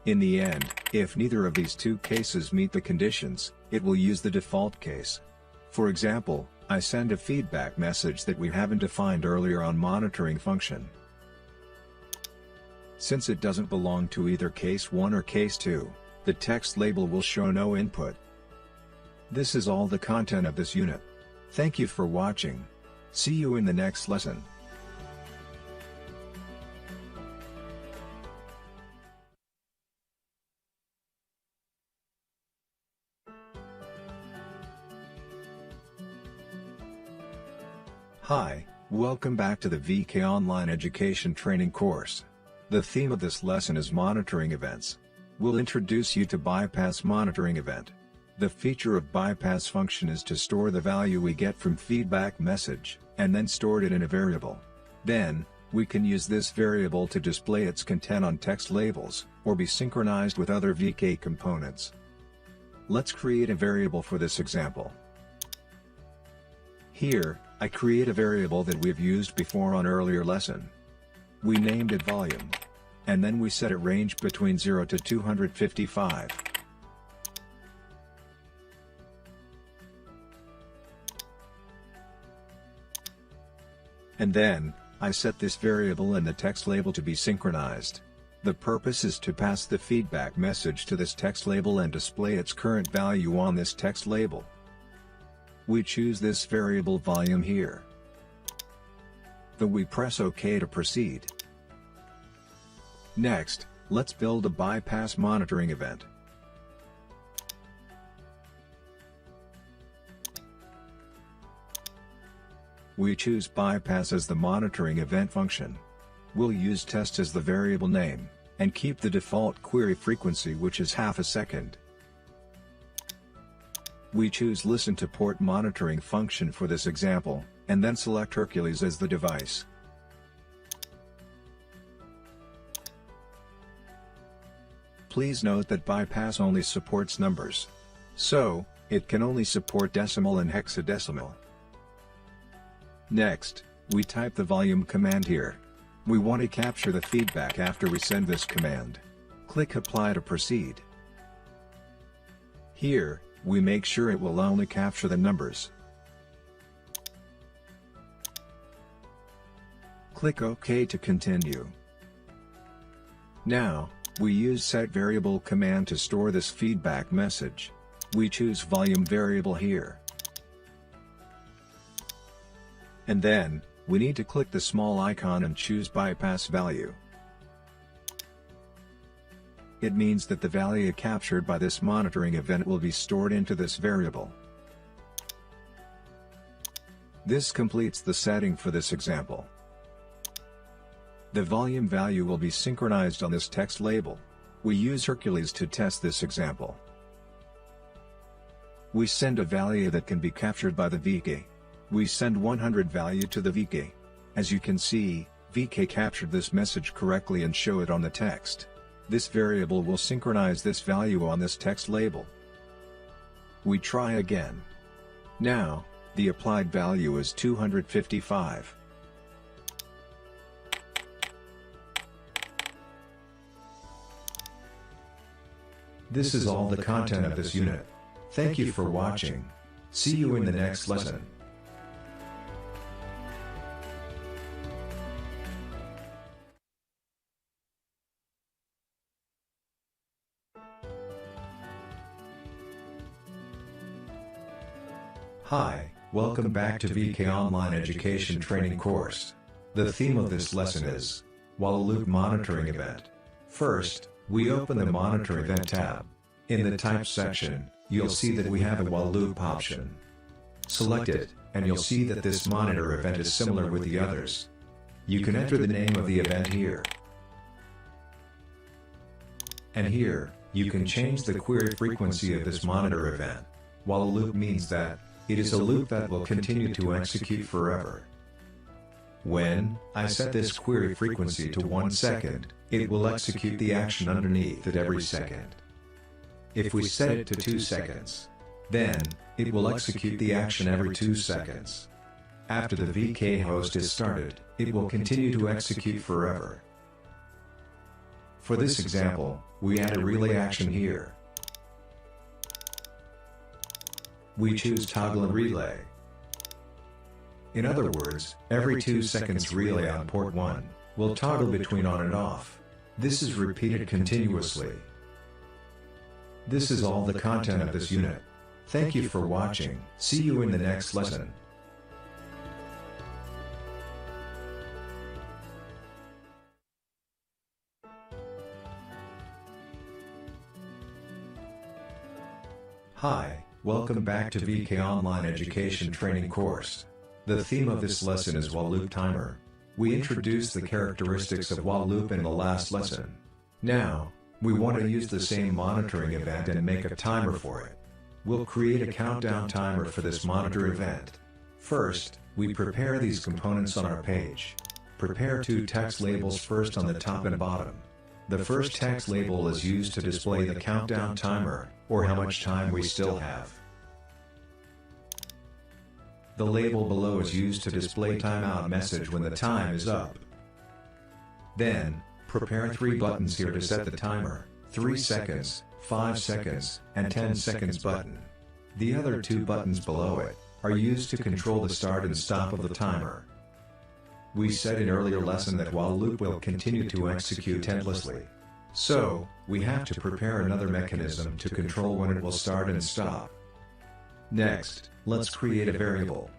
In the end, if neither of these two cases meet the conditions, it will use the default case. For example, I send a feedback message that we haven't defined earlier on monitoring function. Since it doesn't belong to either case 1 or case 2, the text label will show no input. This is all the content of this unit. Thank you for watching. See you in the next lesson. Hi, welcome back to the VK Online Education Training course. The theme of this lesson is monitoring events. We'll introduce you to bypass monitoring event. The feature of bypass function is to store the value we get from feedback message, and then stored it in a variable. Then, we can use this variable to display its content on text labels, or be synchronized with other VK components. Let's create a variable for this example. Here, I create a variable that we've used before on earlier lesson. We named it volume. And then we set a range between 0 to 255. And then, I set this variable and the text label to be synchronized. The purpose is to pass the feedback message to this text label and display its current value on this text label. We choose this variable volume here. Then we press OK to proceed. Next, let's build a bypass monitoring event. We choose bypass as the monitoring event function. We'll use test as the variable name, and keep the default query frequency, which is half a second. We choose listen to port monitoring function for this example, and then select Hercules as the device. Please note that bypass only supports numbers. So, it can only support decimal and hexadecimal. Next, we type the volume command here. We want to capture the feedback after we send this command. Click Apply to proceed. Here, we make sure it will only capture the numbers. Click OK to continue. Now, we use setVariable command to store this feedback message. We choose volume variable here. And then, we need to click the small icon and choose bypass value. It means that the value captured by this monitoring event will be stored into this variable. This completes the setting for this example. The volume value will be synchronized on this text label. We use Hercules to test this example. We send a value that can be captured by the VK. We send 100 value to the VK. As you can see, VK captured this message correctly and show it on the text. This variable will synchronize this value on this text label. We try again. Now, the applied value is 255. This is all the content of this unit. Thank you for watching. See you in the next lesson. Hi, welcome back to VK Online Education Training course. The theme of this lesson is while loop monitoring event. First, we open the monitor event tab. In the type section, you'll see that we have a while loop option. Select it, and you'll see that this monitor event is similar with the others. You can enter the name of the event here. And here, you can change the query frequency of this monitor event. while a loop means that it is a loop that will continue to execute forever. When I set this query frequency to 1 second, it will execute the action underneath it every second. If we set it to 2 seconds, then it will execute the action every 2 seconds. After the VK host is started, it will continue to execute forever. For this example, we add a relay action here. We choose toggle relay. In other words, every 2 seconds relay on port 1 will toggle between on and off. This is repeated continuously. This is all the content of this unit. Thank you for watching. See you in the next lesson. Hi, welcome back to VK Online Education Training course. The theme of this lesson is while loop timer. We introduced the characteristics of while loop in the last lesson. Now, we want to use the same monitoring event and make a timer for it. We'll create a countdown timer for this monitor event. First, we prepare these components on our page. Prepare 2 text labels first on the top and bottom. The first text label is used to display the countdown timer, or how much time we still have. The label below is used to display timeout message when the time is up. Then, prepare 3 buttons here to set the timer, 3 seconds, 5 seconds, and 10 seconds button. The other 2 buttons below it are used to control the start and stop of the timer. We said in earlier lesson that while loop will continue to execute endlessly. So, we have to prepare another mechanism to control when it will start and stop. Next, let's create a variable.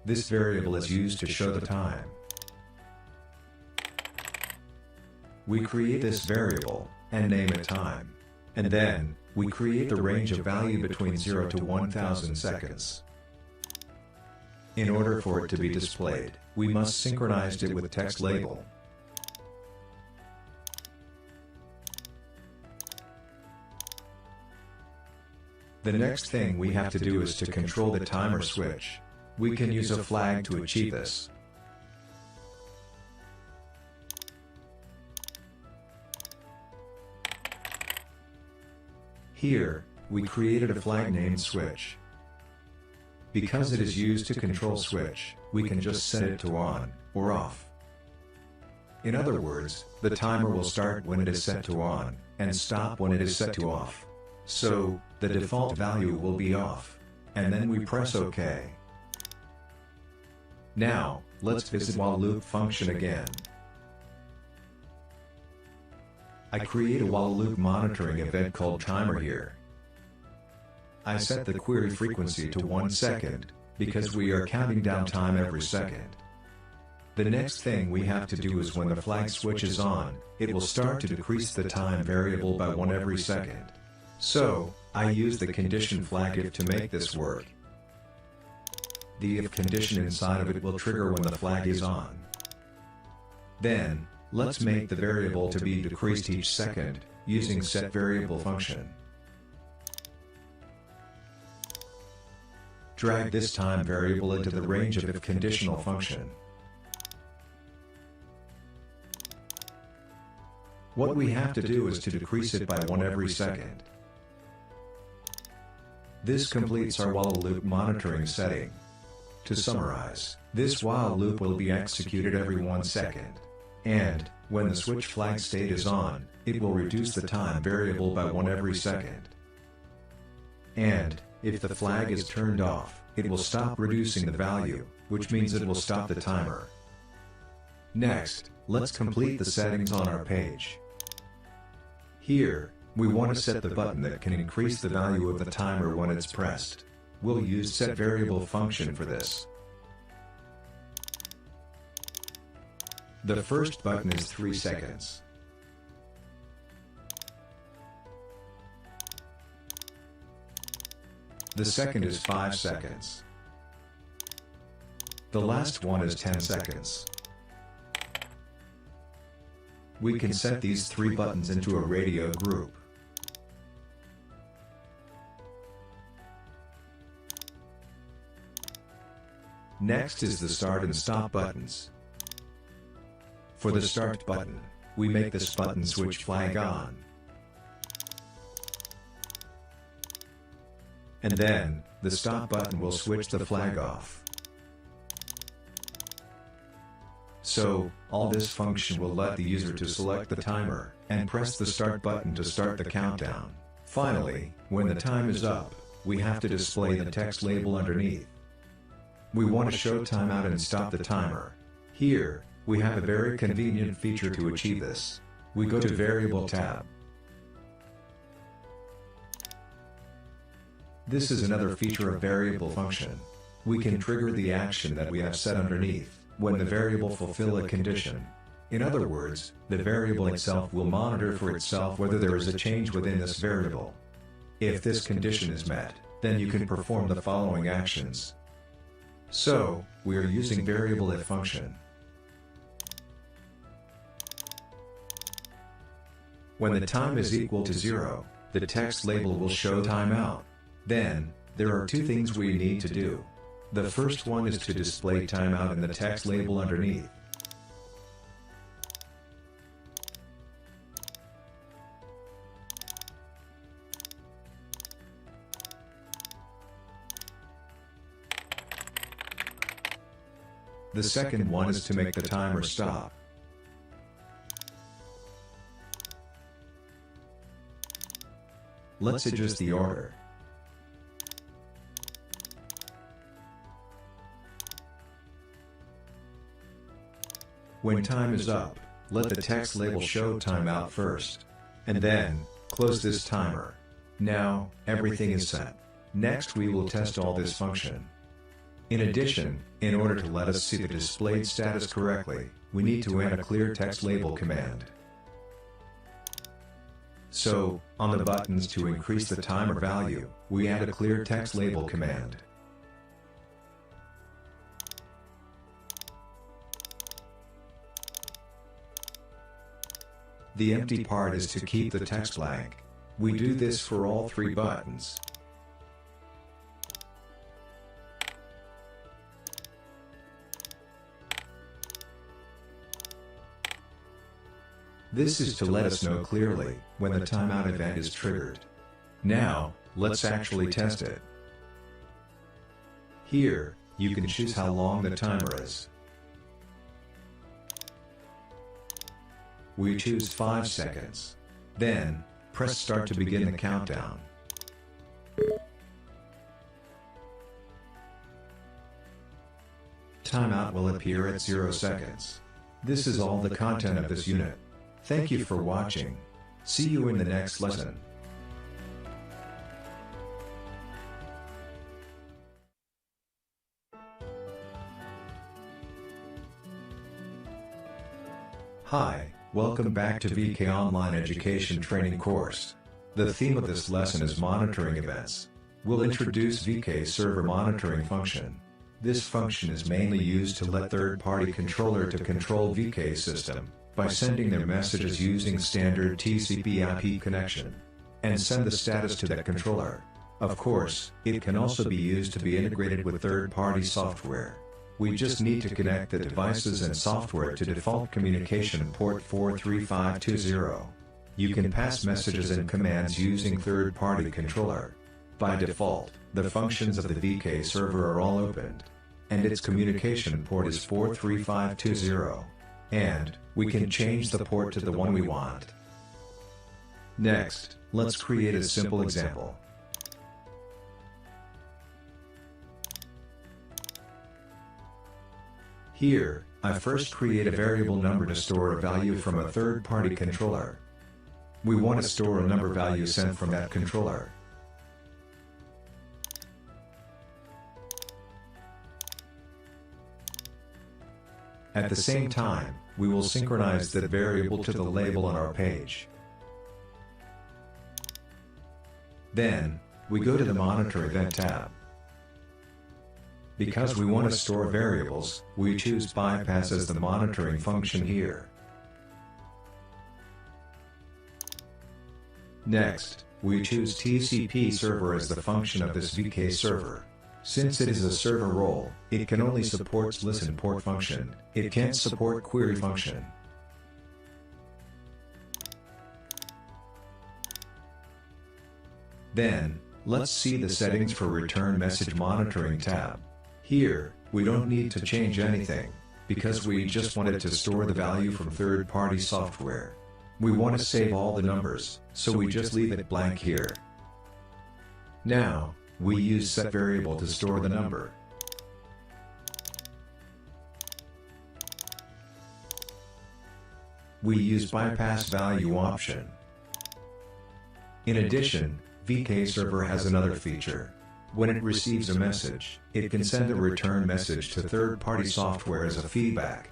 This variable is used to show the time. We create this variable, and name it time. And then, we create the range of value between 0 to 1000 seconds. In order for it to be displayed, we must synchronize it with text label. The next thing we have to do is to control the timer switch. We can use a flag to achieve this. Here, we created a flag named switch. Because it is used to control switch, we can just set it to on or off. In other words, the timer will start when it is set to on, and stop when it is set to off. So, the default value will be off. And then we press OK. Now, let's visit while loop function again. I create a while loop monitoring event called timer here. I set the query frequency to 1 second, because we are counting down time every second. The next thing we have to do is when the flag switch is on, it will start to decrease the time variable by 1 every second. So, I use the condition flag if to make this work. The if condition inside of it will trigger when the flag is on. Then, let's make the variable to be decreased each second, using setVariable function. Drag this time variable into the range of if conditional function. What we have to do is to decrease it by 1 every second. This completes our while loop monitoring setting. To summarize, this while loop will be executed every 1 second. And, when the switch flag state is on, it will reduce the time variable by 1 every second. And, if the flag is turned off, it will stop reducing the value, which means it will stop the timer. Next, let's complete the settings on our page. Here, we want to set the button that can increase the value of the timer when it's pressed. We'll use setVariable function for this. The first button is 3 seconds. The second is 5 seconds. The last one is 10 seconds. We can set these 3 buttons into a radio group. Next is the start and stop buttons. For the start button, we make this button switch flag on. And then, the stop button will switch the flag off. So, all this function will let the user to select the timer, and press the start button to start the countdown. Finally, when the time is up, we have to display the text label underneath. We want to show timeout and stop the timer. Here, we have a very convenient feature to achieve this. We go to Variable tab. This is another feature of variable function. We can trigger the action that we have set underneath when the variable fulfill a condition. In other words, the variable itself will monitor for itself whether there is a change within this variable. If this condition is met, then you can perform the following actions. So, we are using variable if function. When the time is equal to 0, the text label will show timeout. Then, there are two things we need to do. The first one is to display timeout in the text label underneath. The second one is to make the timer stop. Let's adjust the order. When time is up, let the text label show timeout first. And then, close this timer. Now, everything is set. Next we will test all this function. In addition, in order to let us see the displayed status correctly, we need to add a clear text label command. So, on the buttons to increase the timer value, we add a clear text label command. The empty part is to keep the text blank. We do this for all three buttons. This is to let us know clearly when the timeout event is triggered. Now, let's actually test it. Here, you can choose how long the timer is. We choose 5 seconds. Then, press start to begin the countdown. Timeout will appear at 0 seconds. This is all the content of this unit. Thank you for watching. See you in the next lesson. Hi, welcome back to VK Online Education Training Course. The theme of this lesson is monitoring events. We'll introduce VK Server Monitoring function. This function is mainly used to let third-party controller to control VK system by sending their messages using standard TCP/IP connection and send the status to that controller. Of course, it can also be used to be integrated with third-party software. We just need to connect the devices and software to default communication port 43520. You can pass messages and commands using third-party controller. By default, the functions of the VK server are all opened, and its communication port is 43520. And, we can change the port to the one we want. Next, let's create a simple example. Here, I first create a variable number to store a value from a third-party controller. We want to store a number value sent from that controller. At the same time, we will synchronize that variable to the label on our page. Then, we go to the Monitor Event tab. Because we want to store variables, we choose Bypass as the monitoring function here. Next, we choose TCP server as the function of this VK server. Since it is a server role, it can only support listen port function, it can't support query function. Then, let's see the settings for return message monitoring tab. Here, we don't need to change anything, because we just wanted to store the value from third-party software. We want to save all the numbers, so we just leave it blank here. Now, we use set variable to store the number. We use bypass value option. In addition, VK Server has another feature. When it receives a message, it can send a return message to third-party software as a feedback.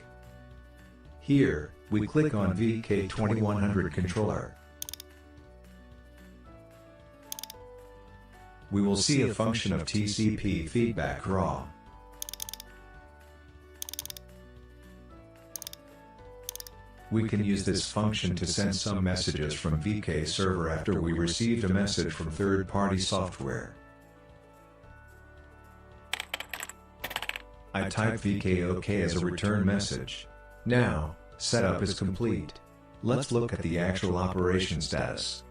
Here, we click on VK2100 controller. We will see a function of TCP feedback raw. We can use this function to send some messages from VK Server after we received a message from third-party software. I type VK OK as a return message. Now, setup is complete. Let's look at the actual operation status.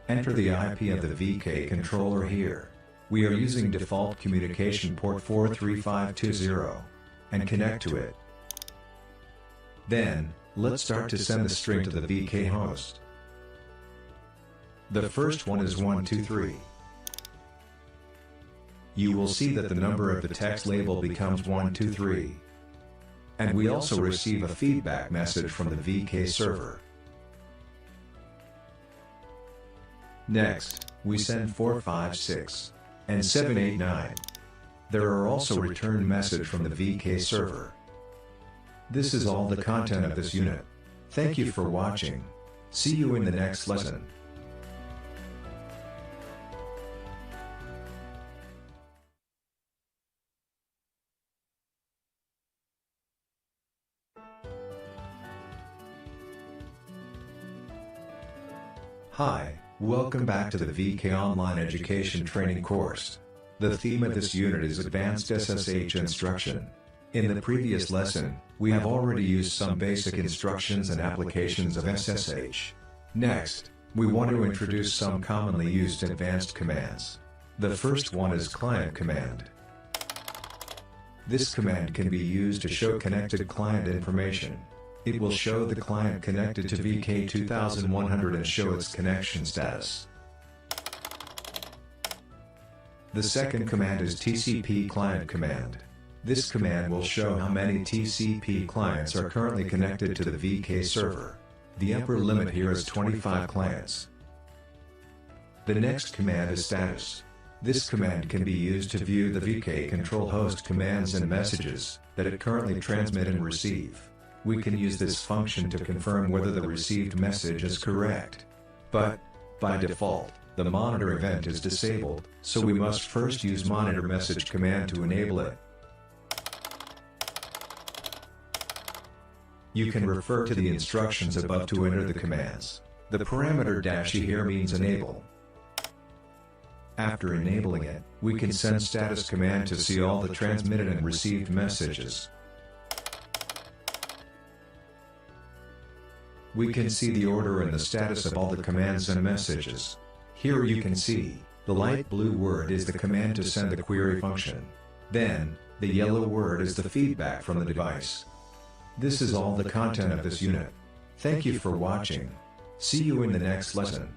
Enter the IP of the VK controller here. We are using default communication port 43520 and connect to it. Then, let's start to send the string to the VK host. The first one is 123. You will see that the number of the text label becomes 123. And we also receive a feedback message from the VK server. Next, we send 456 and 789. There are also return message from the VK server. This is all the content of this unit. Thank you for watching. See you in the next lesson. Hi, welcome back to the VK Online Education Training course. The theme of this unit is Advanced SSH Instruction. In the previous lesson, we have already used some basic instructions and applications of SSH. Next, we want to introduce some commonly used advanced commands. The first one is client command. This command can be used to show connected client information. It will show the client connected to VK2100 and show its connection status. The second command is TCP client command. This command will show how many TCP clients are currently connected to the VK server. The upper limit here is 25 clients. The next command is status. This command can be used to view the VK control host commands and messages that it currently transmit and receive. We can use this function to confirm whether the received message is correct. But, by default, the monitor event is disabled, so we must first use monitor message command to enable it. You can refer to the instructions above to enter the commands. The parameter -e here means enable. After enabling it, we can send status command to see all the transmitted and received messages. We can see the order and the status of all the commands and messages. Here you can see, the light blue word is the command to send the query function. Then, the yellow word is the feedback from the device. This is all the content of this unit. Thank you for watching. See you in the next lesson.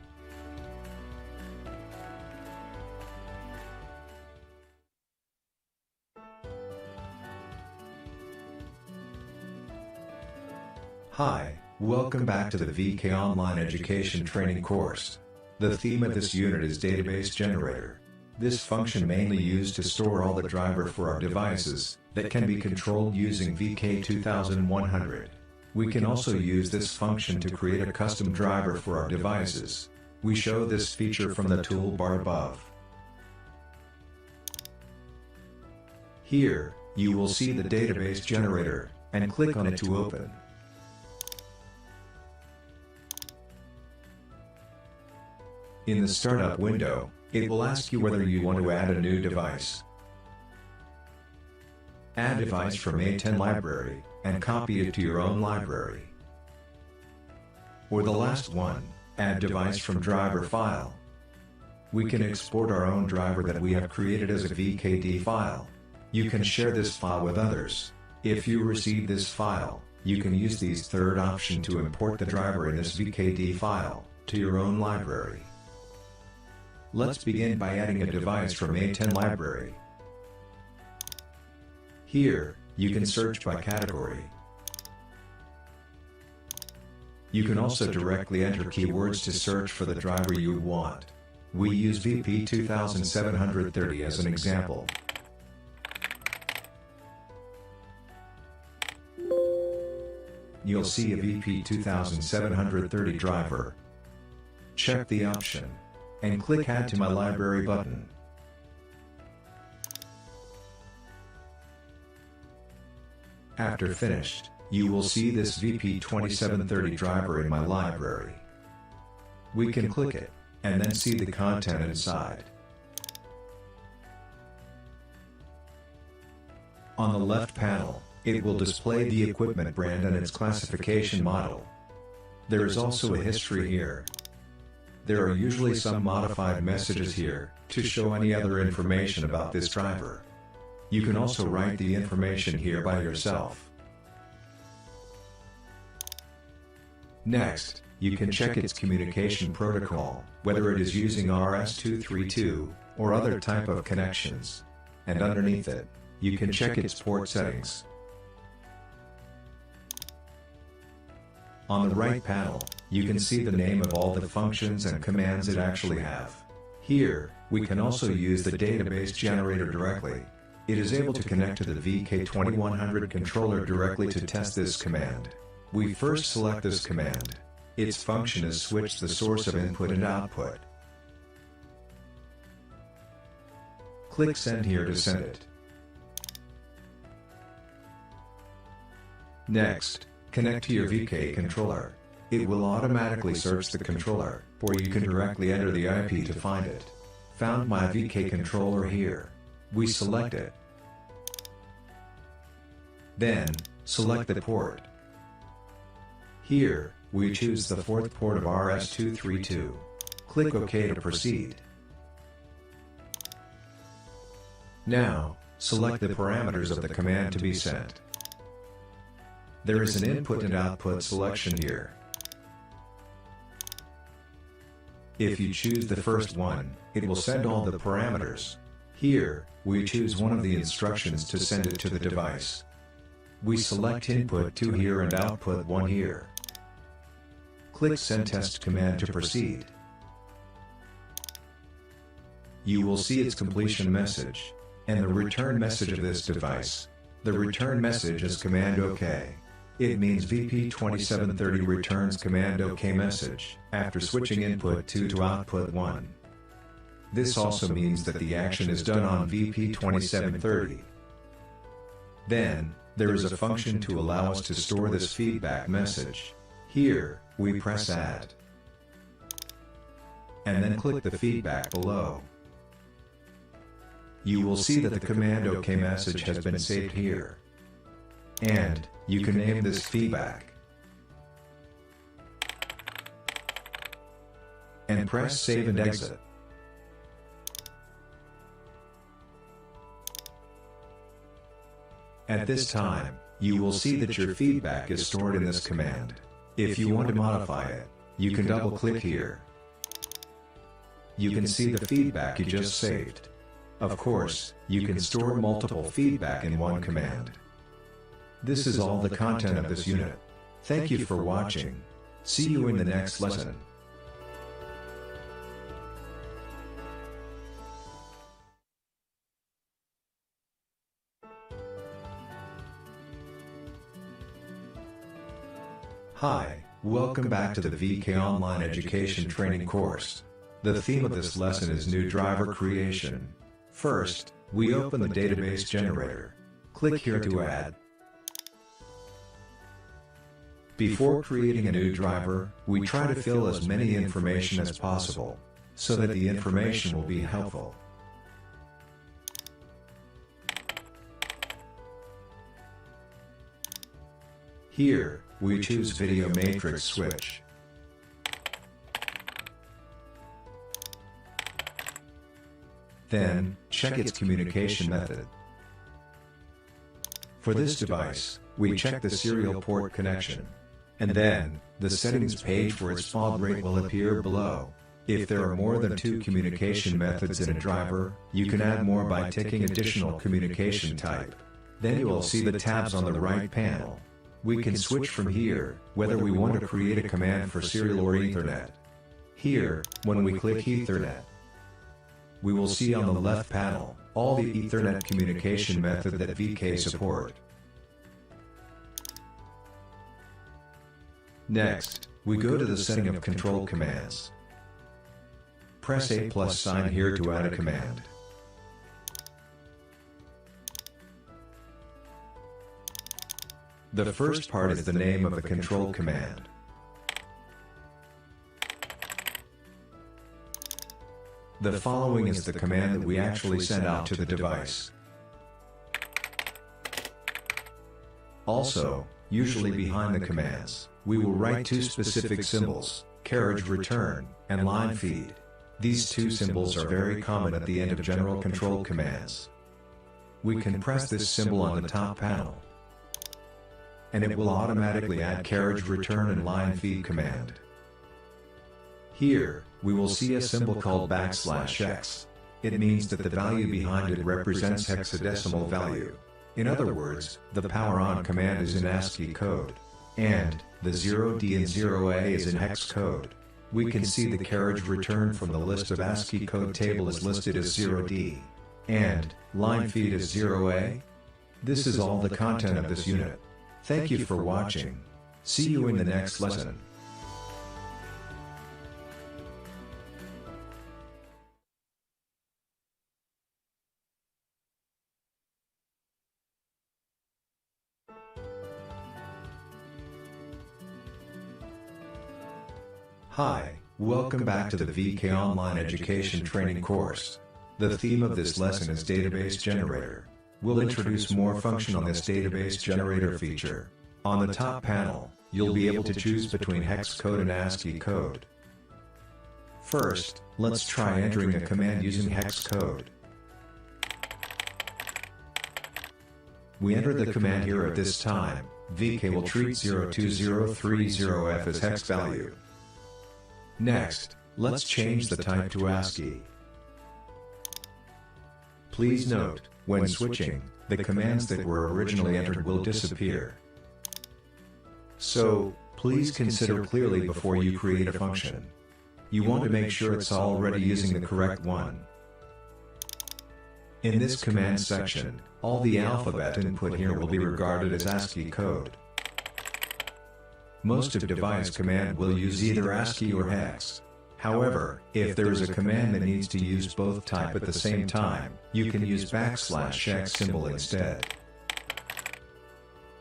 Hi, welcome back to the VK Online Education Training course. The theme of this unit is Database Generator. This function mainly used to store all the driver for our devices that can be controlled using VK2100. We can also use this function to create a custom driver for our devices. We show this feature from the toolbar above. Here, you will see the Database Generator, and click on it to open. In the startup window, it will ask you whether you want to add a new device. Add device from A10 library, and copy it to your own library. Or the last one, add device from driver file. We can export our own driver that we have created as a VKD file. You can share this file with others. If you receive this file, you can use these third option to import the driver in this VKD file to your own library. Let's begin by adding a device from A10 library. Here, you can search by category. You can also directly enter keywords to search for the driver you want. We use VP2730 as an example. You'll see a VP2730 driver. Check the option, and click Add to My Library button. After finished, you will see this VP2730 driver in my library. We can click it, and then see the content inside. On the left panel, it will display the equipment brand and its classification model. There is also a history here. There are usually some modified messages here, to show any other information about this driver. You can also write the information here by yourself. Next, you can check its communication protocol, whether it is using RS-232, or other type of connections. And underneath it, you can check its port settings. On the right panel, you can see the name of all the functions and commands it actually have. Here, we can also use the database generator directly. It is able to connect to the VK2100 controller directly to test this command. We first select this command. Its function is switch the source of input and output. Click Send here to send it. Next, connect to your VK controller. It will automatically search the controller, or you can directly enter the IP to find it. Found my VK controller here. We select it. Then, select the port. Here, we choose the fourth port of RS-232. Click OK to proceed. Now, select the parameters of the command to be sent. There is an input and output selection here. If you choose the first one, it will send all the parameters. Here, we choose one of the instructions to send it to the device. We select input 2 here and output 1 here. Click Send Test command to proceed. You will see its completion message, and the return message of this device. The return message is command OK. It means VP2730 returns command OK message, after switching input 2 to output 1. This also means that the action is done on VP2730. Then, there is a function to allow us to store this feedback message. Here, we press Add. And then click the feedback below. You will see that the command OK message has been saved here. And, you can name this feedback. And press Save and Exit. At this time, you will see that your feedback is stored in this command. If you want to modify it, you can double-click here. You can see the feedback you just saved. Of course, you can store multiple feedback in one command. This is all the content of this unit. Thank you for watching. See you in the next lesson. Hi, welcome back to the VK Online Education Training course. The theme of this lesson is new driver creation. First, we open the database generator. Click here to add. Before creating a new driver, we try to fill as many information as possible. so that the information will be helpful. Here, we choose Video Matrix Switch. Then, check its communication method. For this device, we check the serial port connection. And then, the settings page for its baud rate will appear below. If there are more than 2 communication methods in a driver, you can add more by ticking additional communication type. Then you will see the tabs on the right panel. We can switch from here, whether we want to create a command for serial or Ethernet. Here, when we click Ethernet, we will see on the left panel, all the Ethernet communication method that VK support. Next, we go to the setting of control commands. Press a plus sign here to add a command. The first part is the name of the control command. The following is the command that we actually send out to the device. Also, usually behind the commands, we will write 2 specific symbols, carriage return, and line feed. These 2 symbols are very common at the end of general control commands. We can press this symbol on the top panel, and it will automatically add carriage return and line feed command. Here, we will see a symbol called \x. It means that the value behind it represents hexadecimal value. In other words, the power on command is in ASCII code, and the 0D and 0A is in hex code. We can see the carriage return from the list of ASCII code table is listed as 0D, and line feed is 0A. This is all the content of this unit. Thank you for watching. See you in the next lesson. Hi, welcome back to the VK Online Education Training course. The theme of this lesson is Database Generator. We'll introduce more function on this Database Generator feature. On the top panel, you'll be able to choose between hex code and ASCII code. First, let's try entering a command using hex code. We enter the command here at this time. VK will treat 02030F as hex value. Next, let's change the type to ASCII. Please note, when switching, the commands that were originally entered will disappear. So, please consider clearly before you create a function. You want to make sure it's already using the correct one. In this command section, all the alphabet input here will be regarded as ASCII code. Most of device command will use either ASCII or hex. However, if there is a command that needs to use both type at the same time, you can use \x symbol instead.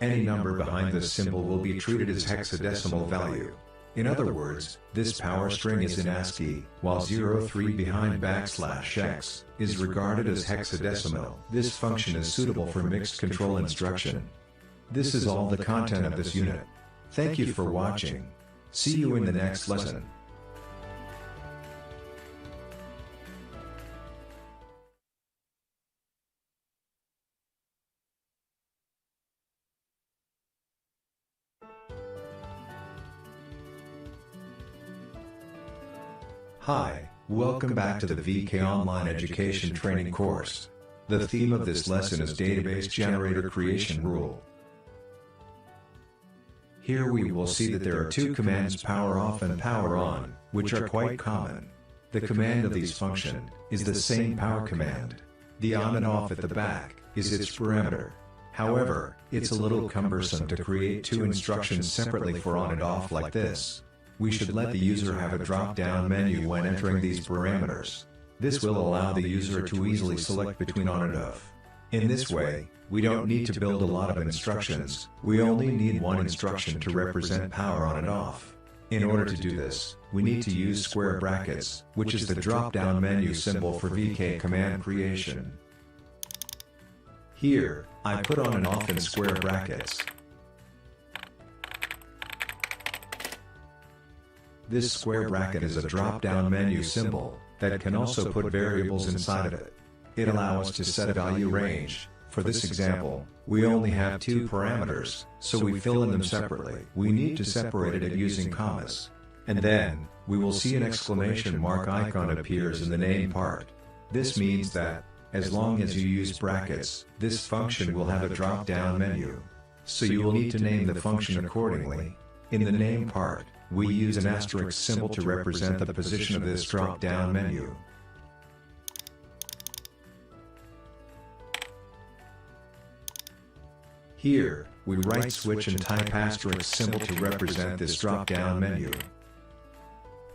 Any number behind this symbol will be treated as hexadecimal value. In other words, this power string is in ASCII, while 03 behind \x is regarded as hexadecimal. This function is suitable for mixed control instruction. This is all the content of this unit. Thank you for watching. See you in the next lesson. Hi, welcome back to the VK Online Education Training course. The theme of this lesson is Database Generator Creation Rule. Here we will see that there are 2 commands, power off and power on, which are quite common. The command of these function is the same power command. The on and off at the back is its parameter. However, it's a little cumbersome to create 2 instructions separately for on and off like this. We should let the user have a drop-down menu when entering these parameters. This will allow the user to easily select between on and off. In this way, we don't need to build a lot of instructions, we only need one instruction to represent power on and off. In order to do this, we need to use square brackets, which is the drop-down menu symbol for VK command creation. Here, I put on and off in square brackets. This square bracket is a drop-down menu symbol that can also put variables inside of it. It allows us to set a value range. For this example, we only have 2 parameters, so we fill in them separately. We need to separate it using commas. And then, we will see an exclamation mark icon appears in the name part. This means that, as long as you use brackets, this function will have a drop-down menu. So you will need to name the function accordingly. In the name part, we use an asterisk symbol to represent the position of this drop-down menu. Here, we right switch and type asterisk symbol to represent this drop-down menu.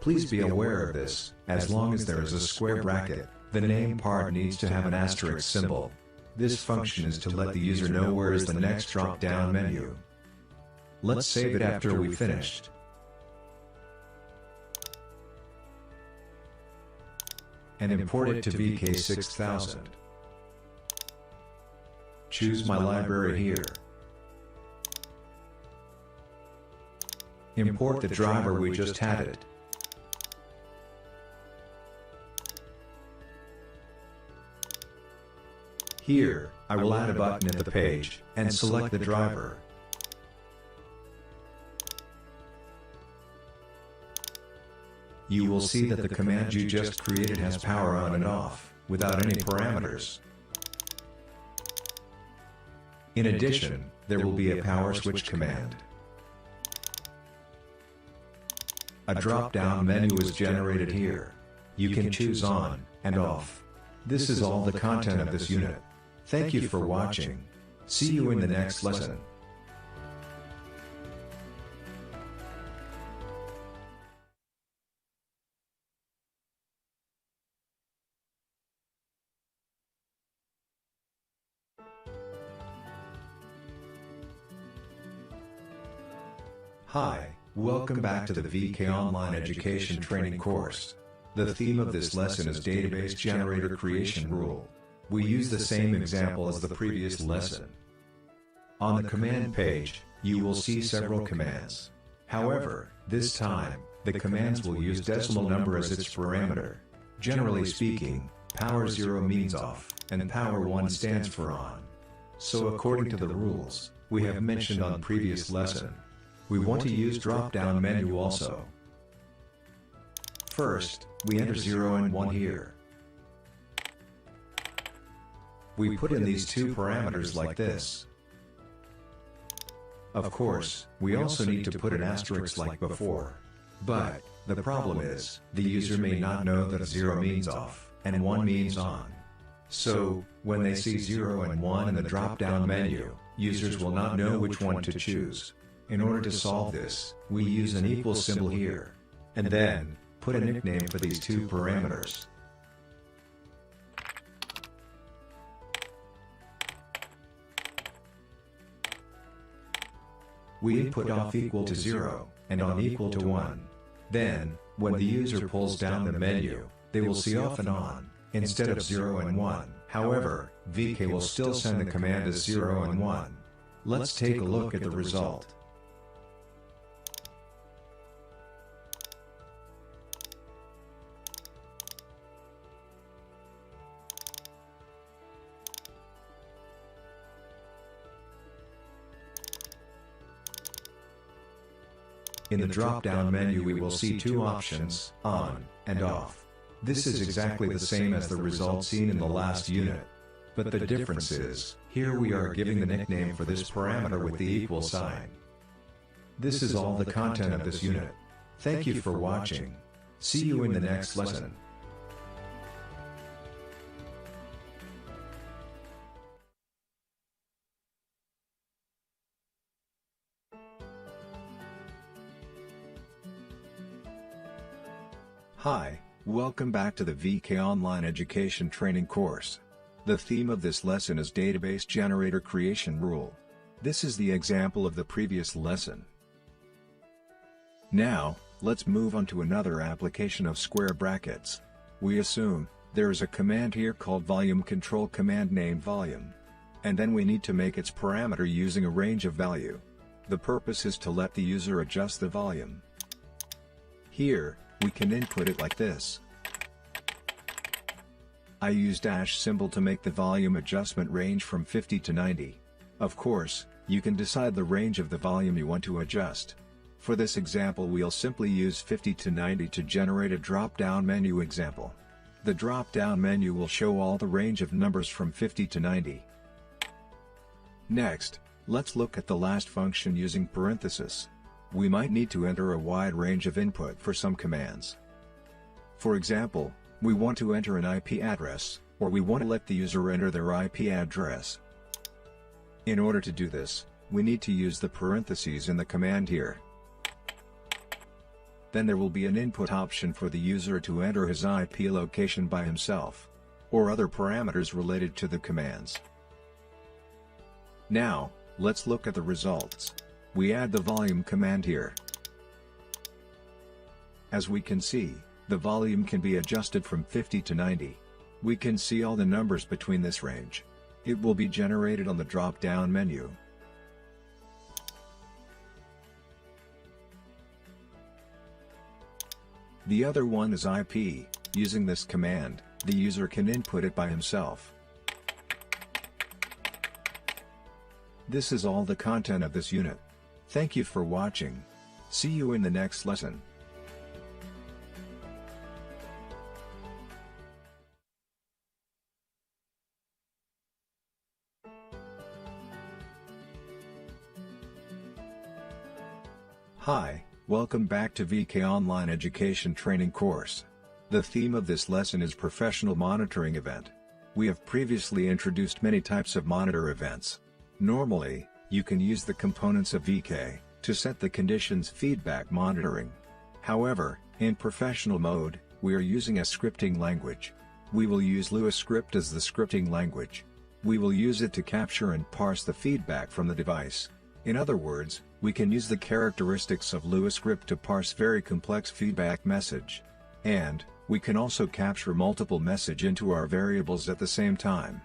Please be aware of this, as long as there is a square bracket, the name part needs to have an asterisk symbol. This function is to let the user know where is the next drop-down menu. Let's save it after we finished. And import it to VK6000. Choose my library here. Import the driver we just added. Here, I will add a button at the page, and select the driver. You will see that the command you just created has power on and off, without any parameters. In addition, there will be a power switch command. A drop-down menu is generated here. You can choose on and off. This is all the content of this unit. Thank you for watching. See you in the next lesson. Hi, welcome back to the VK Online Education Training course. The theme of this lesson is Database Generator Creation Rule. We use the same example as the previous lesson. On the command page, you will see several commands. However, this time, the commands will use decimal number as its parameter. Generally speaking, power 0 means off, and power 1 stands for on. So according to the rules we have mentioned on previous lesson, we want to use drop-down menu also. First, we enter 0 and 1 here. We put in these 2 parameters like this. Of course, we also need to put an asterisk like before. But, the problem is, the user may not know that 0 means off, and 1 means on. So, when they see 0 and 1 in the drop-down menu, users will not know which one to choose. In order to solve this, we use an equal symbol here. And then, put a nickname for these 2 parameters. We input off equal to 0, and on equal to 1. Then, when the user pulls down the menu, they will see off and on, instead of 0 and 1. However, VK will still send the command as 0 and 1. Let's take a look at the result. In the drop-down menu we will see 2 options, on and off. This is exactly the same as the result seen in the last unit. But the difference is, here we are giving the nickname for this parameter with the equal sign. This is all the content of this unit. Thank you for watching. See you in the next lesson. Hi, welcome back to the VK Online Education Training course. The theme of this lesson is Database Generator Creation Rule. This is the example of the previous lesson. Now, Let's move on to another application of square brackets. We assume there is a command here called volume control command named volume. And then we need to make its parameter using a range of value. The purpose is to let the user adjust the volume. Here, we can input it like this. I use dash symbol to make the volume adjustment range from 50 to 90. Of course, you can decide the range of the volume you want to adjust. For this example, we'll simply use 50 to 90 to generate a drop-down menu example. The drop-down menu will show all the range of numbers from 50 to 90. Next, let's look at the last function using parenthesis. We might need to enter a wide range of input for some commands. For example, we want to enter an IP address, or we want to let the user enter their IP address. In order to do this, we need to use the parentheses in the command here. Then there will be an input option for the user to enter his IP location by himself, or other parameters related to the commands. Now, let's look at the results. We add the volume command here. As we can see, the volume can be adjusted from 50 to 90. We can see all the numbers between this range. It will be generated on the drop-down menu. The other one is IP. Using this command, the user can input it by himself. This is all the content of this unit. Thank you for watching. See you in the next lesson. Hi, welcome back to VK Online Education Training course. The theme of this lesson is Professional Monitoring Event. We have previously introduced many types of monitor events. Normally, you can use the components of VK to set the conditions feedback monitoring. However, in professional mode, we are using a scripting language. We will use Lua script as the scripting language. We will use it to capture and parse the feedback from the device. In other words, we can use the characteristics of Lua script to parse very complex feedback message. And, we can also capture multiple message into our variables at the same time.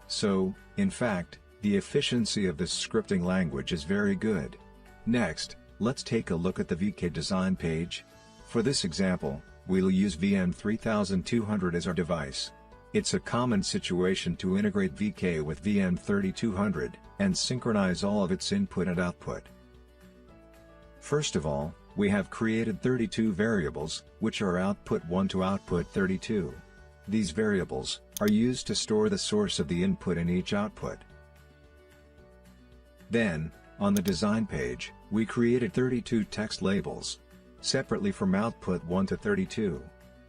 So, in fact, the efficiency of this scripting language is very good. Next, let's take a look at the VK design page. For this example, we'll use VM3200 as our device. It's a common situation to integrate VK with VM3200, and synchronize all of its input and output. First of all, we have created 32 variables, which are output 1 to output 32. These variables are used to store the source of the input in each output. Then, on the design page, we created 32 text labels. Separately from output 1 to 32.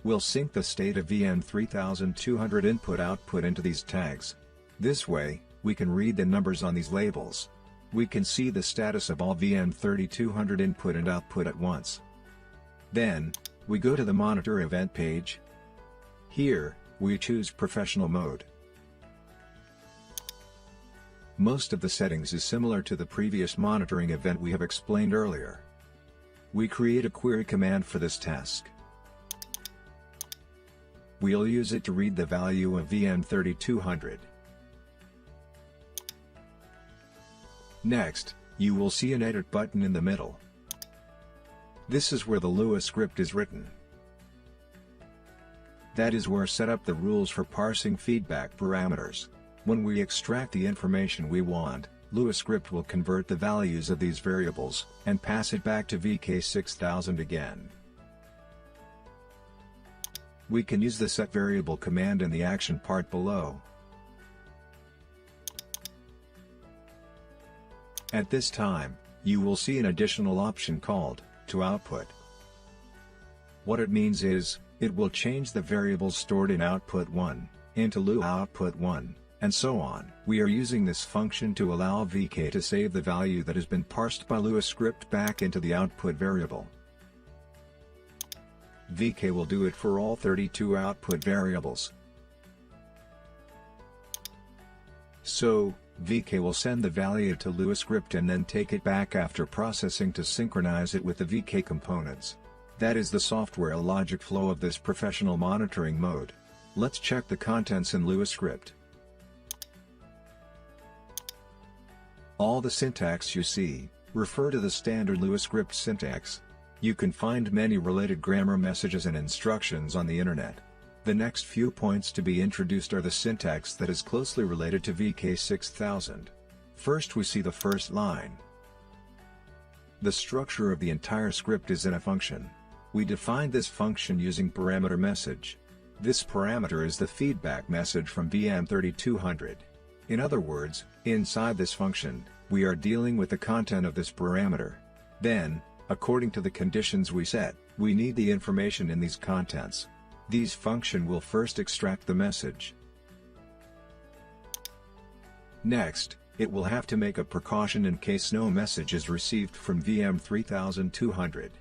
We'll sync the state of VM3200 input-output into these tags. This way, we can read the numbers on these labels. We can see the status of all VM3200 input and output at once. Then, we go to the monitor event page. Here, we choose professional mode. Most of the settings is similar to the previous monitoring event we have explained earlier. We create a query command for this task. We'll use it to read the value of VM3200. Next, you will see an edit button in the middle. This is where the Lua script is written. That is where set up the rules for parsing feedback parameters. When we extract the information we want, Lua script will convert the values of these variables, and pass it back to VK6000 again. We can use the set variable command in the action part below. At this time, you will see an additional option called to output. What it means is, it will change the variables stored in output 1 into Lua output 1, and so on. We are using this function to allow VK to save the value that has been parsed by Lua script back into the output variable. VK will do it for all 32 output variables. So, VK will send the value to Lua script and then take it back after processing to synchronize it with the VK components. That is the software logic flow of this professional monitoring mode. Let's check the contents in Lua script. All the syntax you see refer to the standard Lua script syntax. You can find many related grammar messages and instructions on the internet. The next few points to be introduced are the syntax that is closely related to VK6000. First we see the first line. The structure of the entire script is in a function. We define this function using parameter message. This parameter is the feedback message from VM3200. In other words, inside this function, we are dealing with the content of this parameter. Then, according to the conditions we set, we need the information in these contents. These function will first extract the message. Next, it will have to make a precaution in case no message is received from VM3200.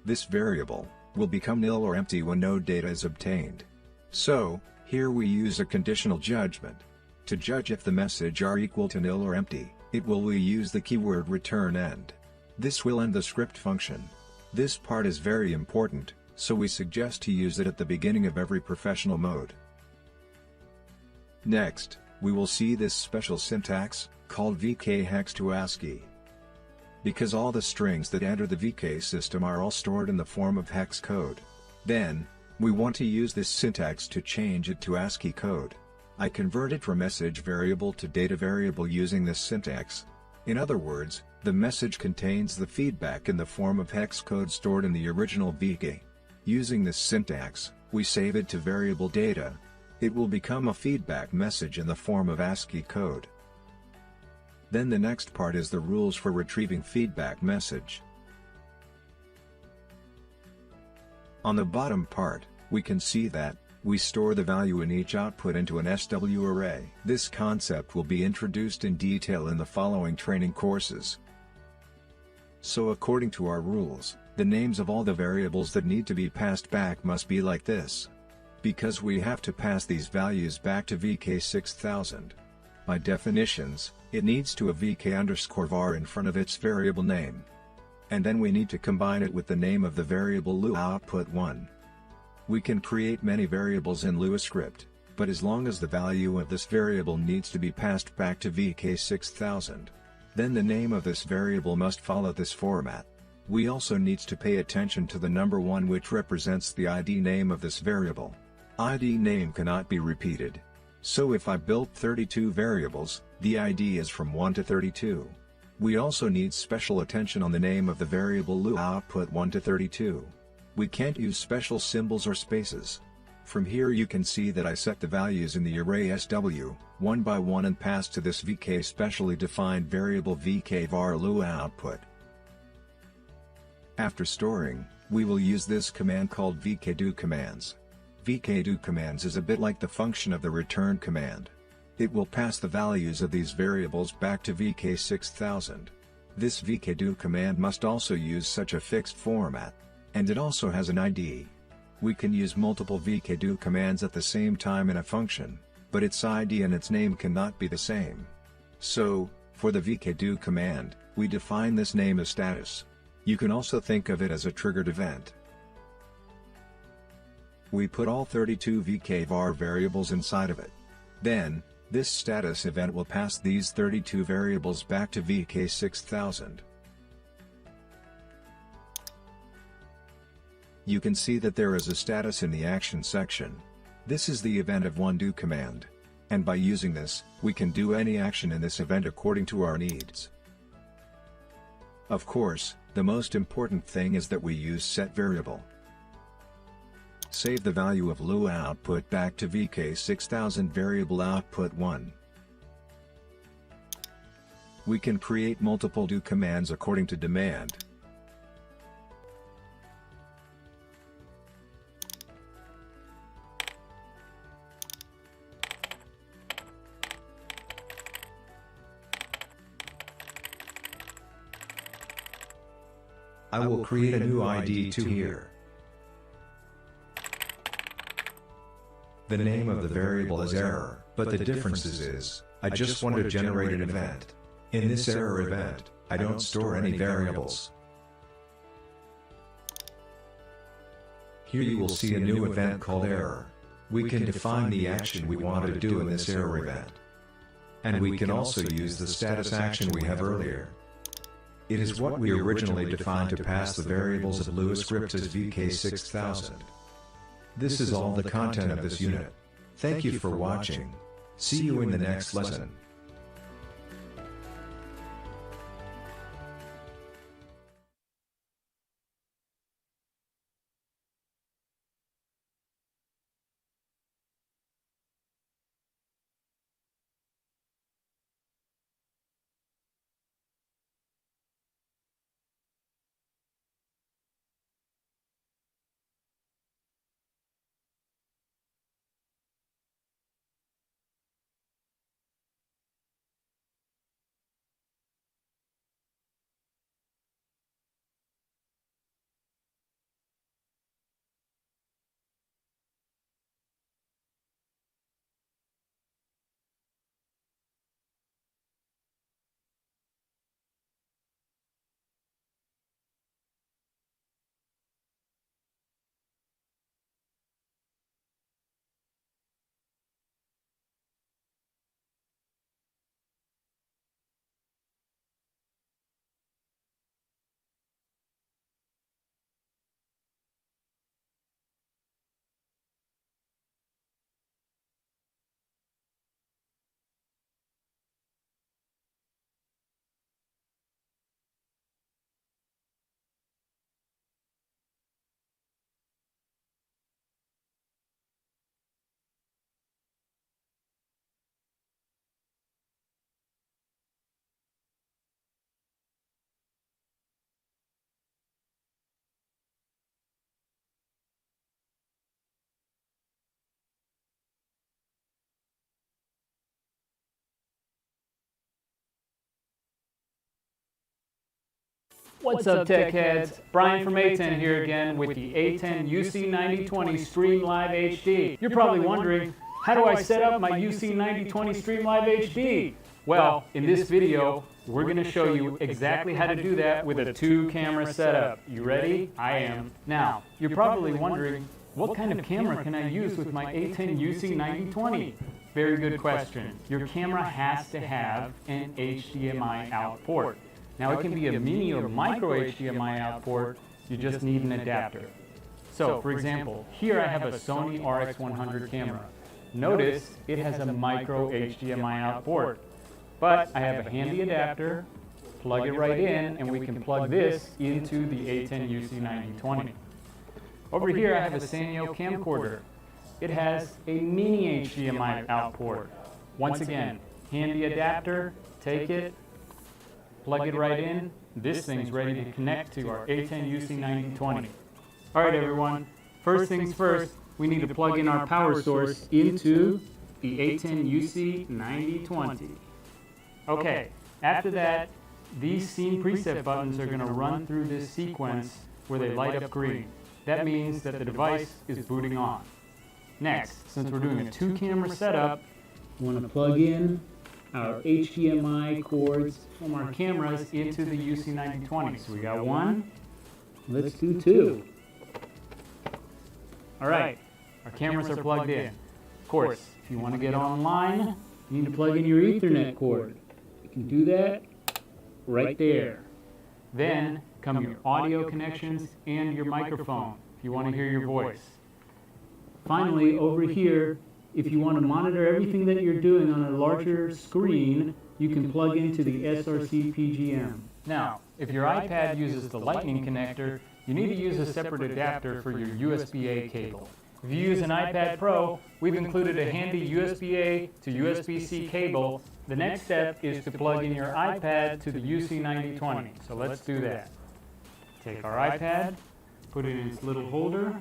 This variable will become nil or empty when no data is obtained. So, here we use a conditional judgment. To judge if the message are equal to nil or empty, it will use the keyword return end. This will end the script function. This part is very important, so we suggest to use it at the beginning of every professional mode. Next, we will see this special syntax, called VK hex to ASCII. Because all the strings that enter the VK system are all stored in the form of hex code. Then, we want to use this syntax to change it to ASCII code. I converted from message variable to data variable using this syntax. In other words, the message contains the feedback in the form of hex code stored in the original VK. Using this syntax, we save it to variable data. It will become a feedback message in the form of ASCII code. Then the next part is the rules for retrieving feedback message. On the bottom part, we can see that we store the value in each output into an SW array. This concept will be introduced in detail in the following training courses. So according to our rules, the names of all the variables that need to be passed back must be like this. Because we have to pass these values back to VK6000. By definitions, it needs to have VK_var in front of its variable name. And then we need to combine it with the name of the variable Lua output 1. We can create many variables in Lua script, but as long as the value of this variable needs to be passed back to VK6000, then the name of this variable must follow this format. We also needs to pay attention to the number 1, which represents the ID name of this variable. ID name cannot be repeated. So if I built 32 variables, the ID is from 1 to 32. We also need special attention on the name of the variable Lua output 1 to 32. We can't use special symbols or spaces. From here you can see that I set the values in the array SW, one by one, and passed to this VK specially defined variable VK_var Lua output. After storing, we will use this command called vkdo commands. Vkdo commands is a bit like the function of the return command. It will pass the values of these variables back to VK6000. This vkdo command must also use such a fixed format. And it also has an ID. We can use multiple vkdo commands at the same time in a function, but its ID and its name cannot be the same. So, for the vkdo command, we define this name as status. You can also think of it as a triggered event. We put all 32 VK_var variables inside of it. Then, this status event will pass these 32 variables back to VK6000. You can see that there is a status in the action section. This is the event of oneDo command. And by using this, we can do any action in this event according to our needs. Of course, the most important thing is that we use setVariable. Save the value of Lua output back to VK6000 variable output 1. We can create multiple do commands according to demand. I will create a new ID to here. The name of the variable is error, but the difference is, I just want to generate an event. In this error event, I don't store any variables. Here you will see a new event called error. We can define the action we want to do in this error event. And we can also use the status action we have earlier. It is what we originally defined to pass the variables of Lewis script as VK6000. This is all the content of this unit. Thank you for watching. See you in the next lesson. What's up, tech heads? Brian from A10 here again with the A10 UC9020 Stream Live HD. You're probably wondering, how do I set up my UC9020 Stream Live HD? Well, in this video, we're going to show you exactly how to do that with a 2-camera setup. You ready? I am. Now, you're probably wondering, what kind of camera can I use with my A10 UC9020? Very good question. Your camera has to have an HDMI out port. Now it can be a mini or micro HDMI out port, you just need an adapter. So for example, here I have a Sony RX100 camera. Notice it has a micro HDMI out port, but I have a handy adapter, plug it right in, and we can plug this into the A10 UC9020. Over here I have a Sanyo camcorder. It has a mini HDMI out port. Once again, handy adapter, take it, plug it right in. This thing's ready to connect to our A10 UC9020. All right, everyone. First things first, we need to plug in our power source into the A10 UC9020. Okay, after that, these scene preset buttons are going to run through this sequence where they light up green. That means that the device is booting on. Next, since we're doing a 2-camera setup, we want to plug in our HDMI cords from our cameras into the UC9020. So we got one, let's do 2. All right, our cameras are plugged in. Of course, if you want to get online, you need to plug in your Ethernet cord. You can do that right there. Then come your audio connections and your microphone if you want to hear your voice. Finally, over here, if you want to monitor everything that you're doing on a larger screen, you can plug into the SRC PGM. Now, if your iPad uses the Lightning connector, you need to use a separate adapter for your USB-A cable. If you use an iPad Pro, we've included a handy USB-A to USB-C cable. The next step is to plug in your iPad to the UC9020. So let's do that. Take our iPad, put it in its little holder,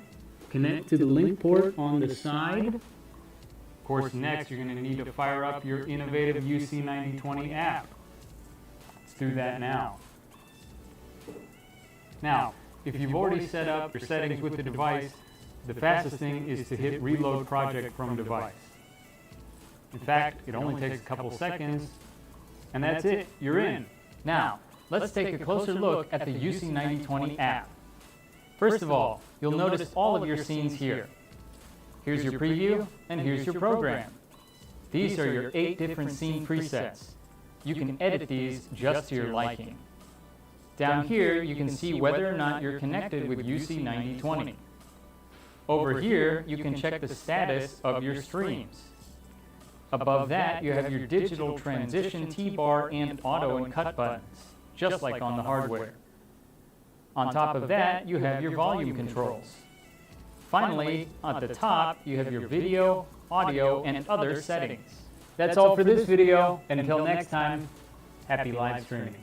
connect to the link port on the side. Of course, next you're going to need to fire up your innovative UC9020 app. Let's do that now. Now, if you've already set up your settings with the device, the fastest thing is to hit Reload Project from Device. In fact, it only takes a couple seconds, and that's it, you're in. Now, let's take a closer look at the UC9020 app. First of all, you'll notice all of your scenes here. Here's your preview, and here's your program. These are your 8 different scene presets. You can edit these just to your liking. Down here, you can see whether or not you're connected with UC9020. Over here, you can check the status of your streams. Above that, you have your digital transition T-bar and auto and cut buttons, just like on the hardware. On top of that, you have your volume controls. Finally, at the top, you have your video, audio, and other settings. That's all for this video, and until next time, happy live streaming.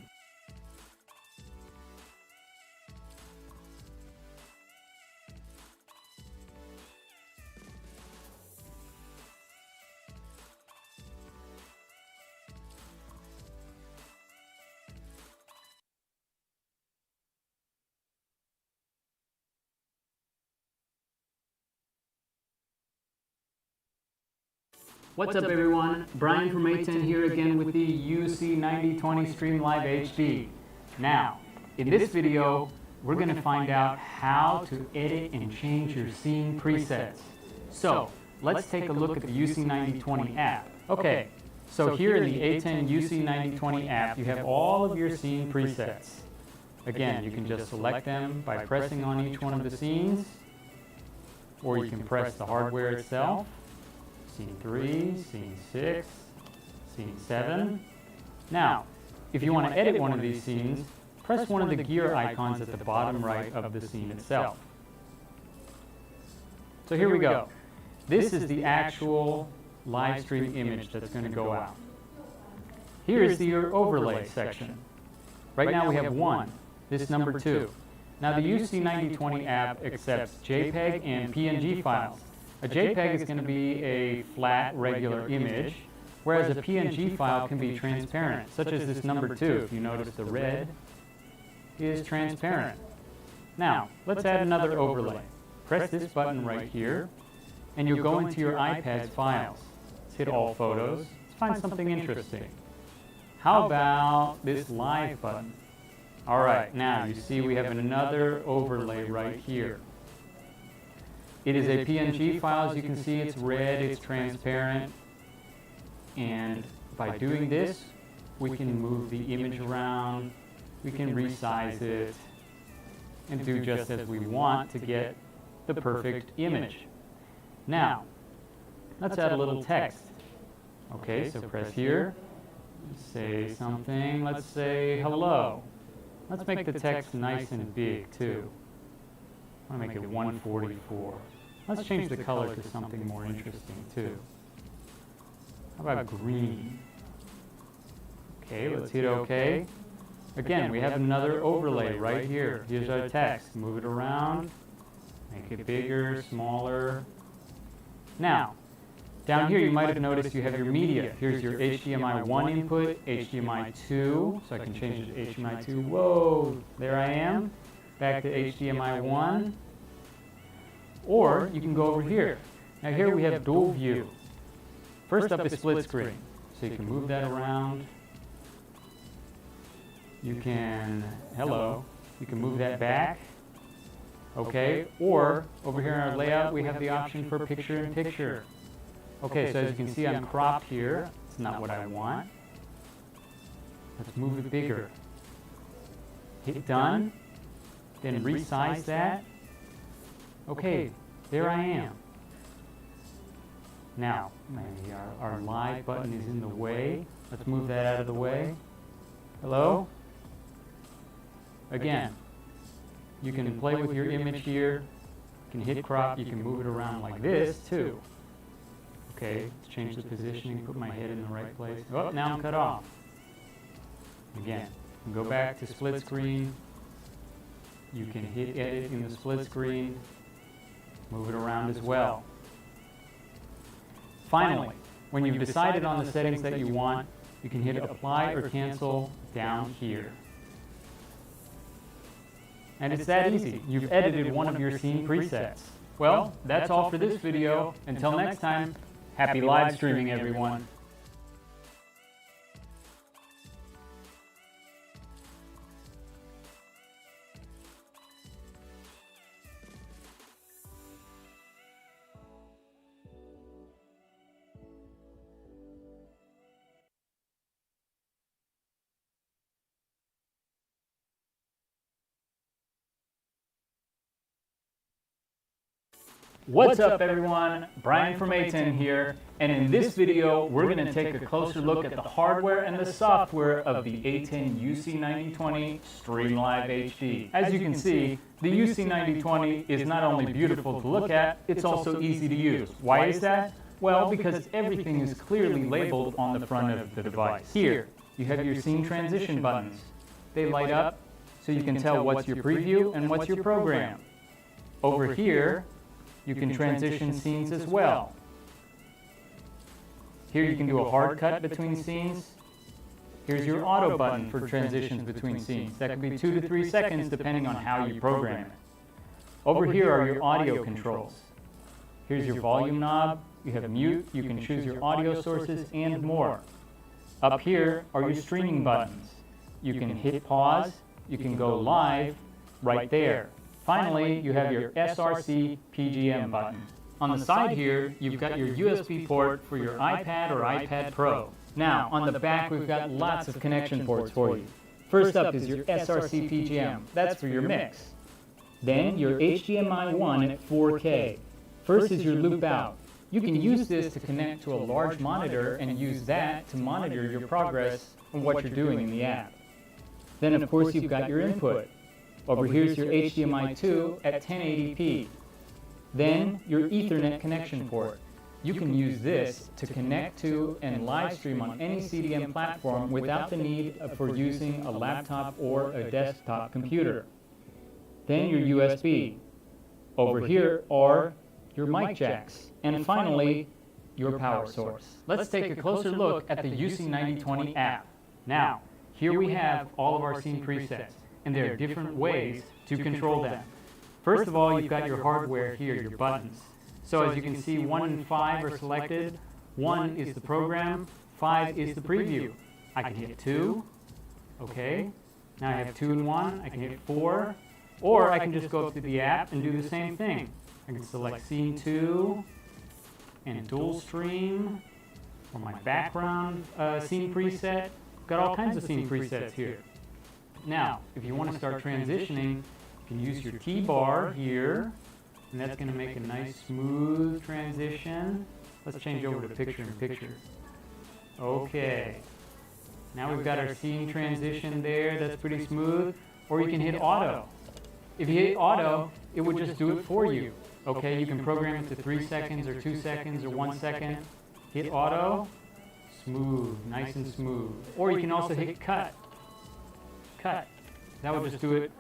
What's up everyone, Brian from A10 here again with the UC9020 Stream Live HD. Now, in this video, we're going to find out how to edit and change your scene presets. So, let's take a look at the UC9020 app. Okay, so here in the A10 UC9020 app, you have all of your scene presets. Again, you can just select them by pressing on each one of the scenes, or you can press the hardware itself. Scene 3, Scene 6, Scene 7. Now, if you want to edit one of these scenes, press one of the gear icons at the bottom right of the scene itself. So here we go. This is the actual live stream image that's going to go out. Here is your overlay section. Right now we have one. This is number 2. Now the UC9020 app accepts JPEG and PNG files. A JPEG is going to be a flat, regular image, whereas a PNG file can be transparent, such as this number 2. If you notice, the red is transparent. Now, let's add another overlay. Press this button right here, and you'll go into your iPad's files. Let's hit All Photos. Let's find something interesting. How about this Live button? All right, now you see we have another overlay right here. It is a PNG file. As you can see, it's red, it's transparent, and by doing this, we can move the image around, we can resize it, and do just as we want to get the perfect image. Now, let's add a little text. Okay, so press here, say something, let's say hello. Let's make the text nice and big too. I want to make it 144. Let's change the color to something more interesting too. How about green? Okay, let's hit OK. Again, we have another overlay right here. Here's our text. Move it around, make it bigger, smaller. Now, down here you might have noticed you have your media. Here's your HDMI 1 input, HDMI 2, so I can change it to HDMI 2. Whoa, there I am. Back to HDMI 1. Or you can go over here. Now here we have dual view. First up is split screen. So you can move that around. You can, you can move that back. Okay, or over here in our layout we have the option for picture in picture. Okay, so as you can see I'm cropped here. It's not what I want. Let's move it bigger. Hit done. Then resize that. Okay, there I am. Now, maybe our live button is in the way. Let's move that out of the way. Hello? Again, you can play with your image here. You can hit crop. You can move it around like this too. Okay, let's change the positioning, put my head in the right place. Oh, now I'm cut off. Again, go back to split screen. You can hit edit in the split screen. Move it around as well. Finally, when you've decided on the settings that you want, you can hit apply or cancel down here. And it's that easy. You've edited one of your scene presets. Well, that's all for this video. Until next time, happy live streaming, everyone. What's up everyone, Brian from A10 here, and in this video we're going to take a closer look at the hardware and the software of the A10 UC9020 Stream Live HD. As you can see, the UC9020 is not only beautiful to look at, it's also easy to use. Why is that? Well, because everything is clearly labeled on the front of the device. Here, you have your scene transition buttons. They light up so you can tell what's your preview and what's your program. Over here, you can transition scenes as well. Here you can do a hard cut between scenes. Here's your auto button for transitions between scenes. That could be 2 to 3 seconds depending on how you program it. Over here are your audio controls. Here's your volume knob. You have mute. You can choose your audio sources and more. Up here are your streaming buttons. You can hit pause. You can go live right there. Finally, you have your SRC PGM button. On the side here, you've got your USB port for your iPad or iPad Pro. Now, on the back, we've got lots of connection ports for you. First up is your SRC PGM. That's for your mix. Then your HDMI 1 at 4K. First is your loop out. You can use this to connect to a large monitor and use that to monitor your progress and what you're doing in the app. Then, of course, you've got your input. Over here's your HDMI 2 at 1080p. Then your Ethernet connection port. You can use this to connect to and live stream on any CDM platform without the need for using a laptop or a desktop computer. Then your USB. Over here are your mic jacks. And finally, your power source. Let's take a closer look at the UC9020 app. Now, here we have all of our scene presets, and there are different ways to control them. First of all, you've got your hardware here, your buttons. So as you can see, 1 and 5 are selected. 1 is the program, 5 is the preview. I can hit 2, okay. Now I have 2 and 1, I can hit 4, or I can just go up to the app and do the same thing. I can select scene 2 and dual stream, or my background scene preset. Got all kinds of scene presets here. Now, if you want to start transitioning, you can use your T-bar here, and that's going to make a nice smooth transition. Let's change over to picture-in-picture. Okay. Now we've got our scene transition there. That's pretty smooth. Or you can hit auto. If you hit auto, it would just do it for you. Okay, you can program it to 3 seconds or 2 seconds or 1 second. Hit auto. Smooth, nice and smooth. Or you can also hit cut. Cut. That would just do it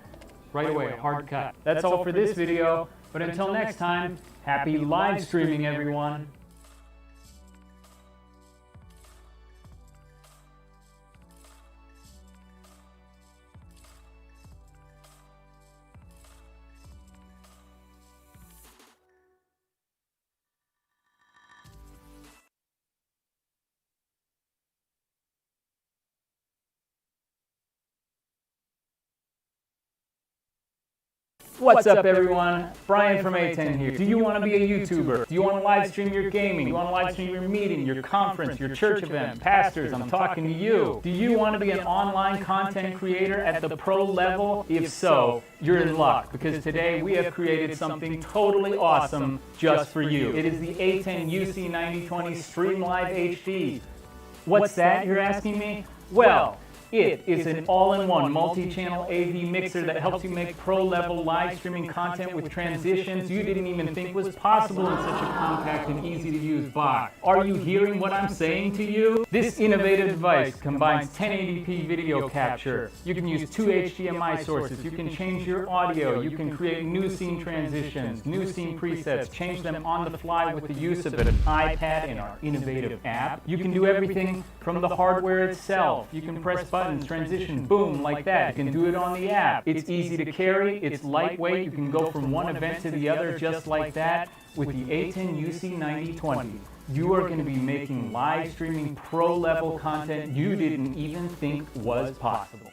right away, a hard cut. That's all for this video, but until next time, happy live streaming everyone. What's up everyone? Brian from A10 here. Do you want to be a YouTuber? Do you want to live stream your gaming? Do you want to live stream your meeting, your conference, your church event? Pastors, I'm talking to you. Do you want to be an online content creator at the pro level? If so, you're in luck, because today we have created something totally awesome just for you. It is the A10 UC9020 Stream Live HD. What's that, you're asking me? Well, it is an all-in-one multi-channel AV mixer that helps you make pro-level live streaming content with transitions you didn't even think was possible in such a compact and easy-to-use box. Are you hearing what I'm saying to you? This innovative device combines 1080p video capture. You can use 2 HDMI sources. You can change your audio. You can create new scene transitions, new scene presets, change them on the fly with the use of an iPad and our innovative app. You can do everything from the hardware itself. You can press buttons, transition, boom, like that. You can do it on the app. It's easy to carry, it's lightweight, you can go from one event to the other just like that. With the A10 UC9020, you are going to be making live streaming pro-level content you didn't even think was possible.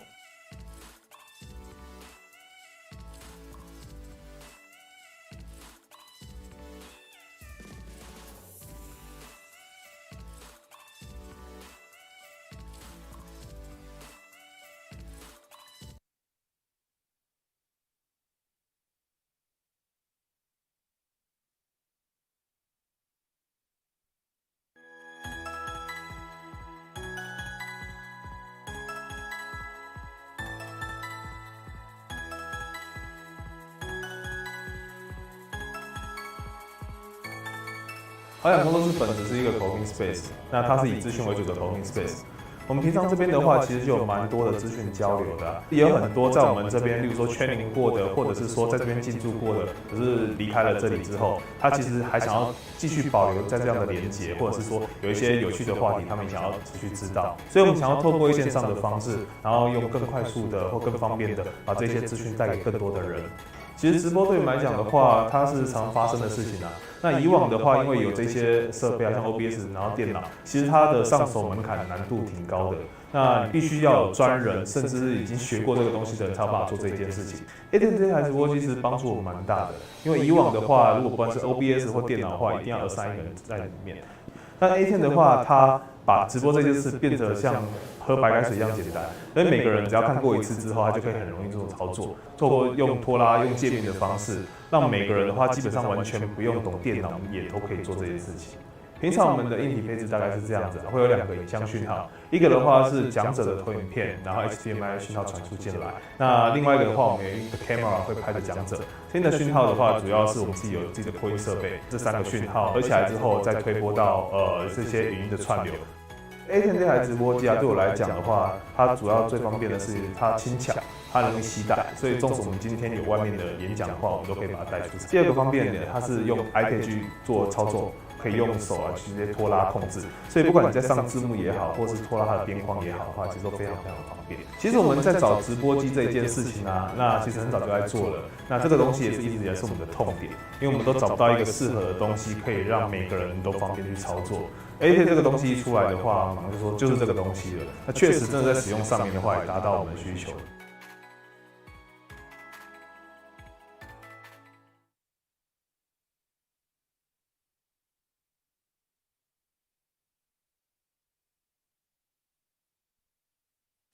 保养工作室本质是一个 co-working space， 那它是以资讯为主的 co-working space。我们平常这边的话，其实就有蛮多的资讯交流的，也有很多在我们这边，例如说 training 过的，或者是说在这边进驻过的，可是离开了这里之后，他其实还想要继续保留在这样的连结，或者是说有一些有趣的话题，他们想要持续知道，所以我们想要透过线上的方式，然后用更快速的或更方便的把这些资讯带给更多的人。其实直播对我们来讲的话，它是常发生的事情啊。那以往的话，因为有这些设备啊，像 OBS， 然后电脑，其实它的上手门槛难度挺高的。那你必须要有专人，甚至是已经学过这个东西的人，才有办法做这一件事情。A10 这台直播机其实帮助我蛮大的，因为以往的话，如果不管是 OBS 或电脑的话，一定要assign一个人在里面。但 A10 的话，它把直播这件事变得像喝白开水一样简单，所以每个人只要看过一次之后，他就可以很容易做操作。透过用拖拉、用界面的方式，让每个人的话基本上完全不用懂电脑，也都可以做这件事情。平常我们的硬体配置大概是这样子，会有2个影像讯号，一个的话是讲者的投影片，然后 HDMI 讯号传输进来。那另外一个的话，我们有一个 camera 会拍着讲者。新的讯号的话，主要是我们自己有自己的扩音设备，这3个讯号合起来之后，再推播到这些语音的串流。A10 这台直播机啊，对我来讲的话，它主要最方便的是它轻巧，它容易携带，所以纵使我们今天有外面的演讲的话，我们都可以把它带出去。第2个方便点，它是用 iPad 去做操作。可以用手啊直接拖拉控制，所以不管你在上字幕也好，或是拖拉它的边框也好的话，其实都非常非常方便。其实我们在找直播机这一件事情啊，那其实很早就在做了。那这个东西也是一直以来是我们的痛点，因为我们都找不到一个适合的东西，可以让每个人都方便去操作。A10 这个东西一出来的话，马上就说就是这个东西了。那确实真的在使用上面的话，也达到我们的需求。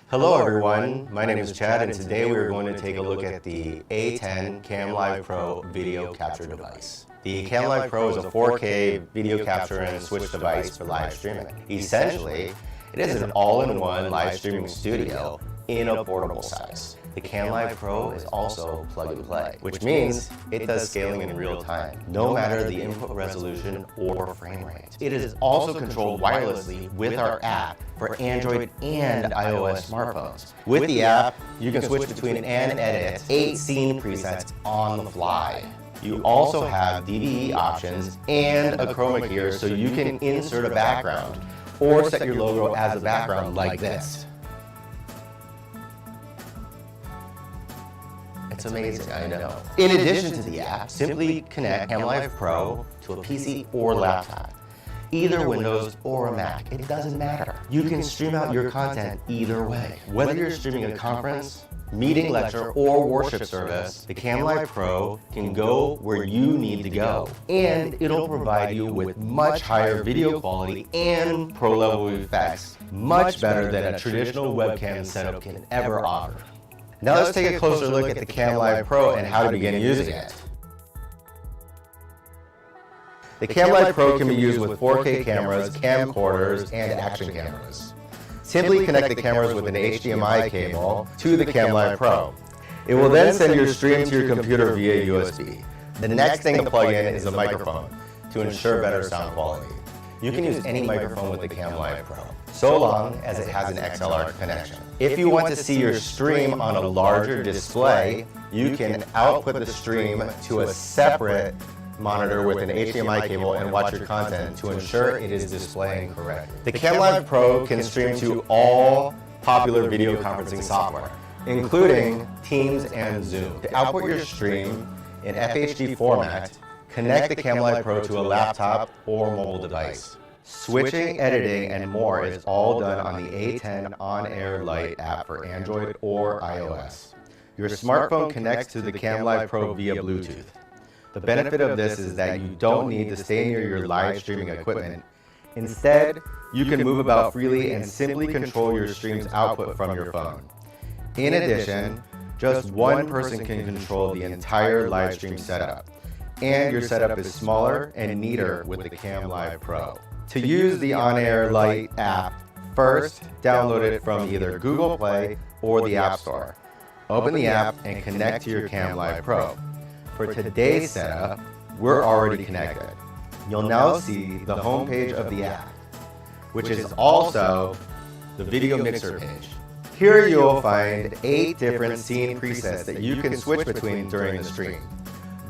Hello everyone, my name is Chad and today we are going to take a look at the A10 CamLive Pro video capture device. The CamLive Pro is a 4K video capture and switch device for live streaming. Essentially, it is an all-in-one live streaming studio in a portable size. The CamLive Pro is also plug and play, which means it does scaling in real time, no matter the input resolution or frame rate. It is also controlled wirelessly with our app for Android and iOS smartphones. With the app, you can switch between and edit 8 scene presets on the fly. You also have DVE options and a chroma key so you can insert a background or set your logo as a background like this. It's amazing, I know. In addition to the app, simply connect CamLive Pro to a PC or laptop. Either Windows or a Mac, it doesn't matter. You can stream out your content either way. Whether you're streaming a conference, meeting, lecture, or worship service, the CamLive Pro can go where you need to go. And it'll provide you with much higher video quality and pro-level effects, much better than a traditional webcam setup can ever offer. Now let's take a closer look at the CamLive Pro and how to begin using it. The CamLive Pro can be used with 4K cameras, camcorders, and action cameras. Simply connect the cameras with an HDMI cable to the CamLive Pro. It will then send your stream to your computer via USB. The next thing to plug in is a microphone to ensure better sound quality. You can use any microphone with the CamLive Pro, so long as it has an XLR connection. If you want to see your stream on a larger display, you can output the stream to a separate monitor with an HDMI cable and watch your content to ensure it is displaying correctly. The CamLive Pro can stream to all popular video conferencing software, including Teams and Zoom. To output your stream in FHD format, connect the CamLive Pro to a laptop or mobile device. Switching, editing, and more is all done on the A10 On-Air Lite app for Android or iOS. Your smartphone connects to the CamLive Pro via Bluetooth. The benefit of this is that you don't need to stay near your live streaming equipment. Instead, you can move about freely and simply control your stream's output from your phone. In addition, just one person can control the entire live stream setup, and your setup is smaller and neater with the CamLive Pro. To use the On-Air Lite app, first download it from either Google Play or the App Store. Open the app and connect to your CamLive Pro. For today's setup, we're already connected. you'll now see the home page of the app, which is also the video mixer page. Here you'll find 8 different scene presets that you can switch between during the stream.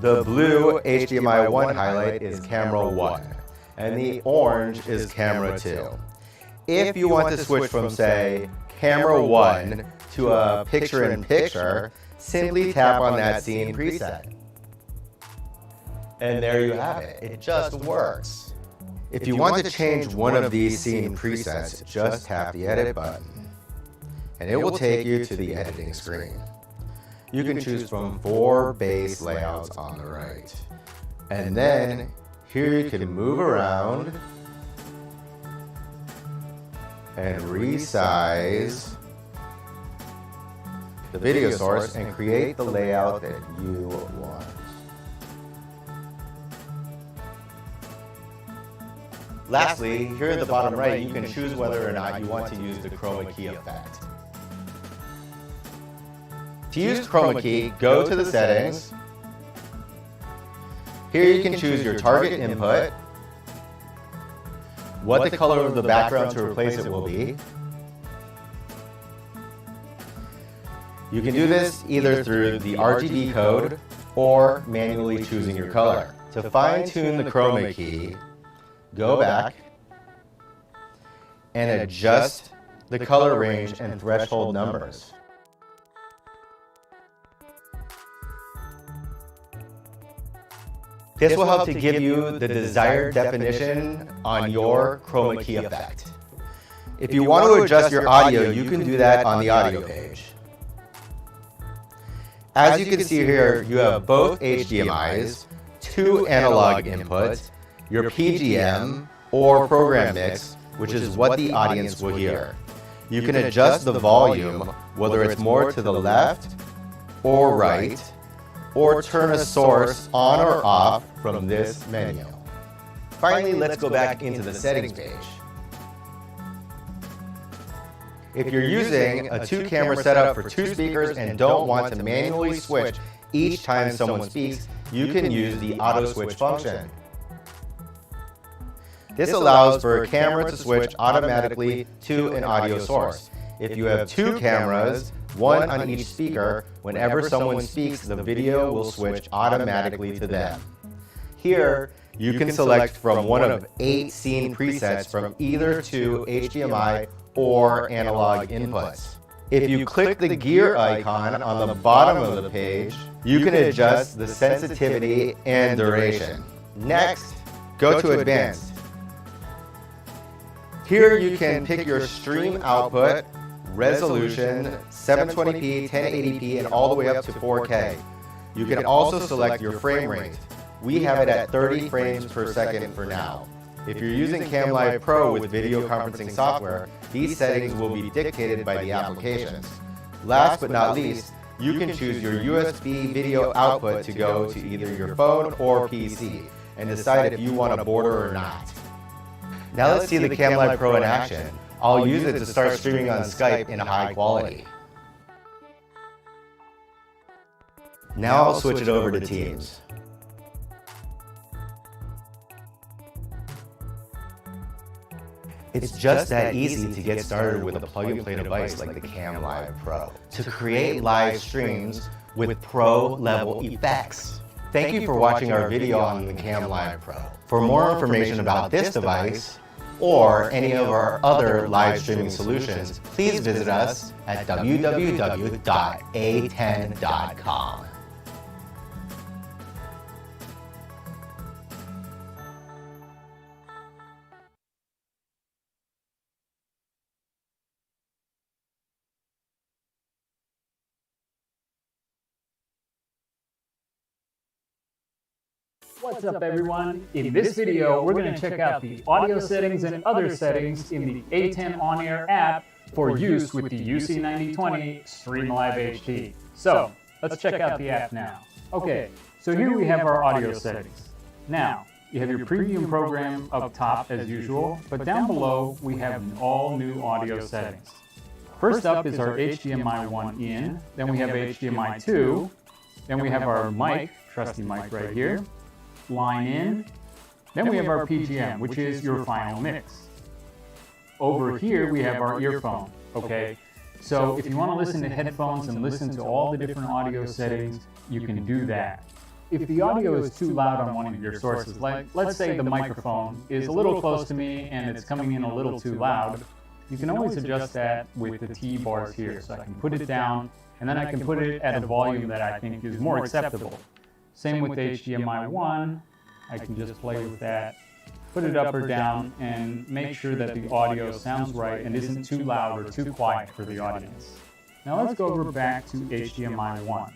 The blue HDMI 1 highlight is camera 1, and the orange is camera 2. If you want to switch from, say, camera 1 to a picture-in-picture, simply tap on that scene preset. And there you have it. It just works. If you want to change one of these scene presets, just tap the edit button, and it will take you to the editing screen. You can choose from 4 base layouts on the right. And then here you can move around and resize the video source and create the layout that you want. Lastly, here at the bottom right, you can choose whether or not you want to use the chroma key effect. To use chroma key, go to the settings. Here you can choose your target input, what the color of the background to replace it will be. You can do this either through the RGB code or manually choosing your color. To fine-tune the chroma key, go back and adjust the color range and threshold numbers. This will help to give you the desired definition on your chroma key effect. If you want to adjust your audio, you can do that on the audio page. As you can see here, you have both HDMIs, 2 analog inputs, your PGM or program mix, which is what the audience will hear. You can adjust the volume, whether it's more to the left or right, or turn a source on or off from this menu. Finally, let's go back into the settings page. If you're using a 2-camera setup for 2 speakers and don't want to manually switch each time someone speaks, you can use the auto switch function. This allows for a camera to switch automatically to an audio source. If you have 2 cameras, 1 on each speaker, whenever someone speaks, the video will switch automatically to them. Here, you can select from one of 8 scene presets from either 2 HDMI or analog inputs. If you click the gear icon on the bottom of the page, you can adjust the sensitivity and duration. Next, go to Advanced. Here you can pick your stream output, resolution, 720p, 1080p, and all the way up to 4K. You can also select your frame rate. We have it at 30 frames per second for now. If you're using CamLive Pro with video conferencing software, these settings will be dictated by the applications. Last but not least, you can choose your USB video output to go to either your phone or PC and decide if you want a border or not. Now let's see the CamLive Pro in action. I'll use it to start streaming on Skype in high quality. Now I'll switch it over to Teams. It's just that easy to get started with a plug-and-play device like the CamLive Pro to create live streams with pro-level effects. Thank you for watching our video on the CamLive Pro. For more information about this device or any of our other live streaming solutions, please visit us at www.a10.com. What's up everyone? In this video, we're going to check out the audio settings and other settings in the A10 On Air app for use with the UC9020 Stream Live HD. So, let's check out the app now. Okay, so here we have our audio settings. Now, you have your preview program up top as usual, but down below we have all new audio settings. First up is our HDMI 1 in, then we have HDMI 2, then we have our mic, trusty mic right here, line in, Then we have our PGM, which is your final mix. Over here, we have our earphone, okay? So if you want to listen to headphones and listen to all the different audio settings, you can do that. If the audio is too loud on one of your sources, like let's say the microphone is a little close to me and it's coming in a little too loud, you can always adjust that with the T bars here. So I can put it down and then I can put it at a volume that I think is more acceptable. Same with HDMI 1, I can just play with that, put it up or down, and make sure that the audio sounds right and isn't too loud or too quiet for the audience. Now let's go over back to HDMI 1.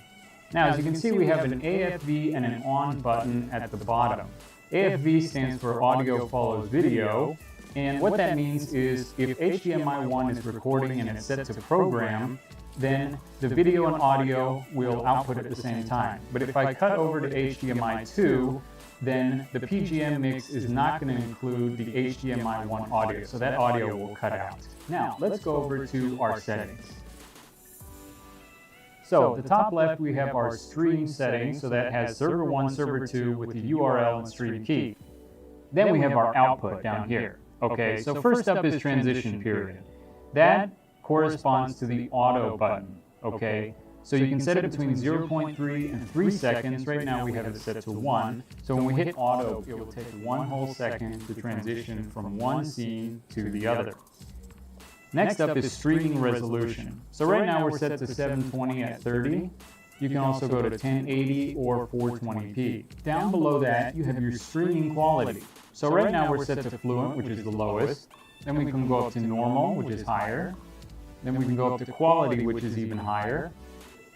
Now as you can see, we have an AFV and an on button at the bottom. AFV stands for Audio Follows Video, and what that means is if HDMI 1 is recording and it's set to program, then the video and audio will output at the same time. But if I cut over to HDMI 2, then the PGM mix is not going to include the HDMI 1 audio, so that audio will cut out. Now, let's go over to our settings. So, at the top left, we have our stream settings, so that has server 1, server 2 with the URL and stream key. Then we have our output down here. Okay, so first up is transition period. That corresponds to the auto button, okay? So you can set it between 0.3 and 3 seconds. Right now we have it set to 1. So when we hit auto, it will take 1 whole second to transition from one scene to the other. Next up is streaming resolution. So right now we're set to 720 at 30. You can also go to 1080 or 420p. Down below that, you have your streaming quality. So right now we're set to fluent, which is the lowest. Then we can go up to normal, which is higher. Then we can go up to quality, which is even higher.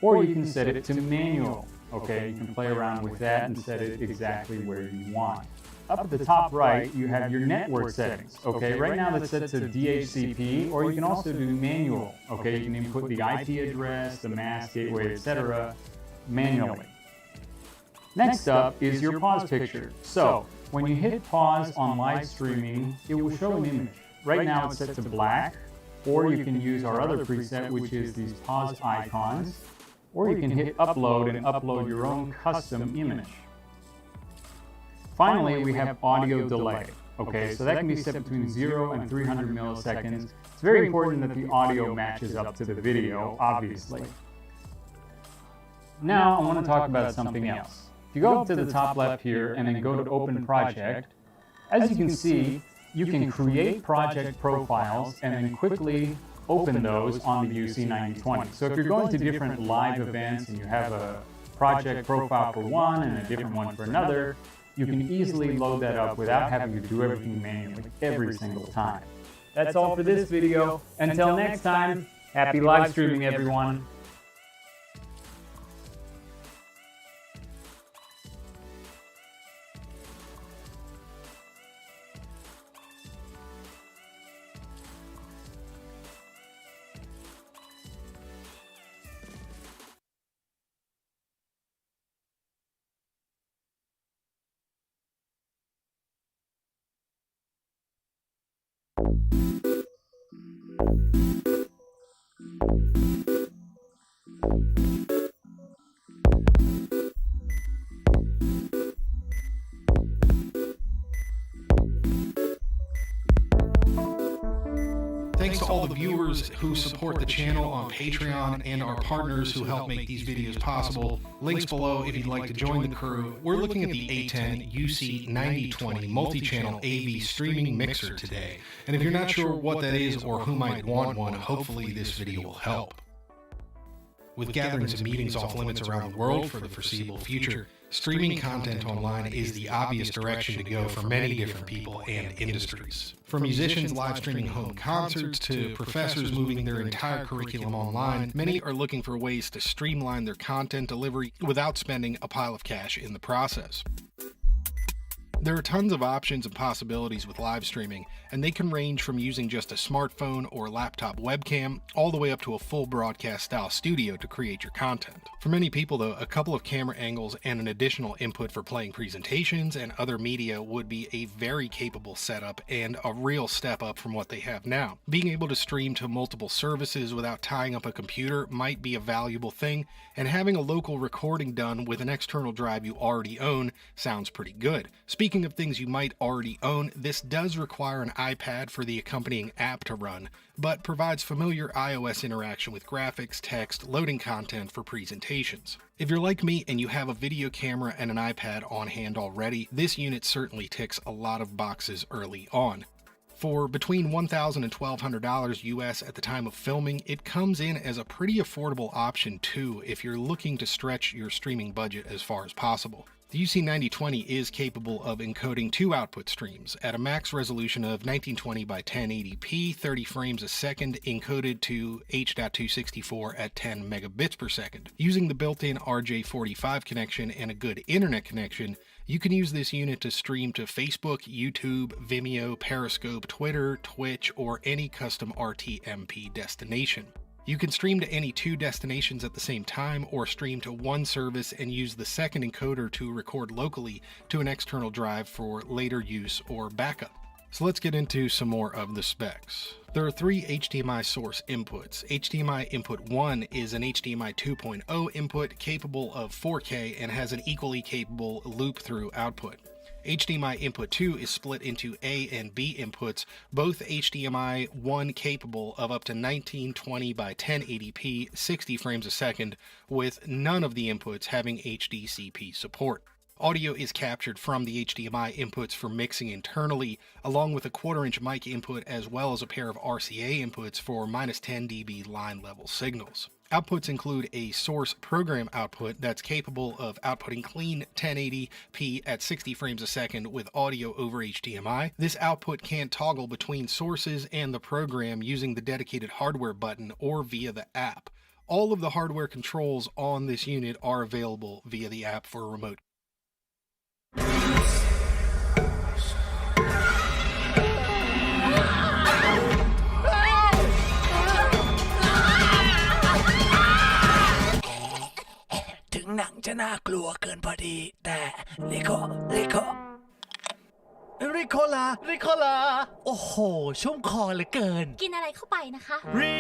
Or you can set it to manual, okay? You can play around with that and set it exactly where you want. Up at the top right, you have your network settings, okay? Right now that's set to DHCP, or you can also do manual, okay? You can input the IP address, the mask, gateway, etc. manually. Next up is your pause picture. So, when you hit pause on live streaming, it will show an image. Right now it's set to black, or you can use our other preset, which is these pause icons. Or you can hit upload and upload your own custom image. Finally, we have audio delay. Okay, so that can be set between 0 and 300 milliseconds. It's very important that the audio matches up to the video, obviously. Now, I want to talk about something else. If you go up to the top left here and then go to Open Project, as you can see, you can create project profiles and then quickly open those on the UC9020. So if you're going to different live events and you have a project profile for one and a different one for another, you can easily load that up without having to do everything manually every single time. That's all for this video. Until next time, happy live streaming, everyone. Thanks to all the viewers who support the channel on Patreon and our partners who help make these videos possible. Links below if you'd like to join the crew. We're looking at the A10 UC9020 multi-channel AV streaming mixer today. And if you're not sure what that is or who might want one, hopefully this video will help. With gatherings and meetings off limits around the world for the foreseeable future, streaming content online is the obvious direction to go for many different people and industries. From musicians live streaming home concerts to professors moving their entire curriculum online, many are looking for ways to streamline their content delivery without spending a pile of cash in the process. There are tons of options and possibilities with live streaming, and they can range from using just a smartphone or laptop webcam all the way up to a full broadcast style studio to create your content. For many people though, a couple of camera angles and an additional input for playing presentations and other media would be a very capable setup and a real step up from what they have now. Being able to stream to multiple services without tying up a computer might be a valuable thing, and having a local recording done with an external drive you already own sounds pretty good. Speaking speaking of things you might already own, this does require an iPad for the accompanying app to run, but provides familiar iOS interaction with graphics, text, loading content for presentations. If you're like me and you have a video camera and an iPad on hand already, this unit certainly ticks a lot of boxes early on. For between $1,000 and $1,200 US at the time of filming, it comes in as a pretty affordable option too if you're looking to stretch your streaming budget as far as possible. The UC9020 is capable of encoding 2 output streams at a max resolution of 1920 by 1080p, 30 frames a second, encoded to H.264 at 10 megabits per second. Using the built-in RJ45 connection and a good internet connection, you can use this unit to stream to Facebook, YouTube, Vimeo, Periscope, Twitter, Twitch, or any custom testmc destination. You can stream to any 2 destinations at the same time, or stream to one service and use the second encoder to record locally to an external drive for later use or backup. So let's get into some more of the specs. There are 3 HDMI source inputs. HDMI input 1 is an HDMI 2.0 input capable of 4K and has an equally capable loop-through output. HDMI input 2 is split into A and B inputs, both HDMI 1 capable of up to 1920 by 1080p, 60 frames a second, with none of the inputs having HDCP support. Audio is captured from the HDMI inputs for mixing internally, along with a 1/4-inch mic input as well as a pair of RCA inputs for -10 dB line level signals. Outputs include a source program output that's capable of outputting clean 1080p at 60 frames a second with audio over HDMI. This output can toggle between sources and the program using the dedicated hardware button or via the app. All of the hardware controls on this unit are available via the app for remote.ถึงหนังจะน่ากลัวเกินพอดีแต่ริโคลาโอ้โหชุ่มคอเหลือเกินกินอะไรเข้าไปนะคะริ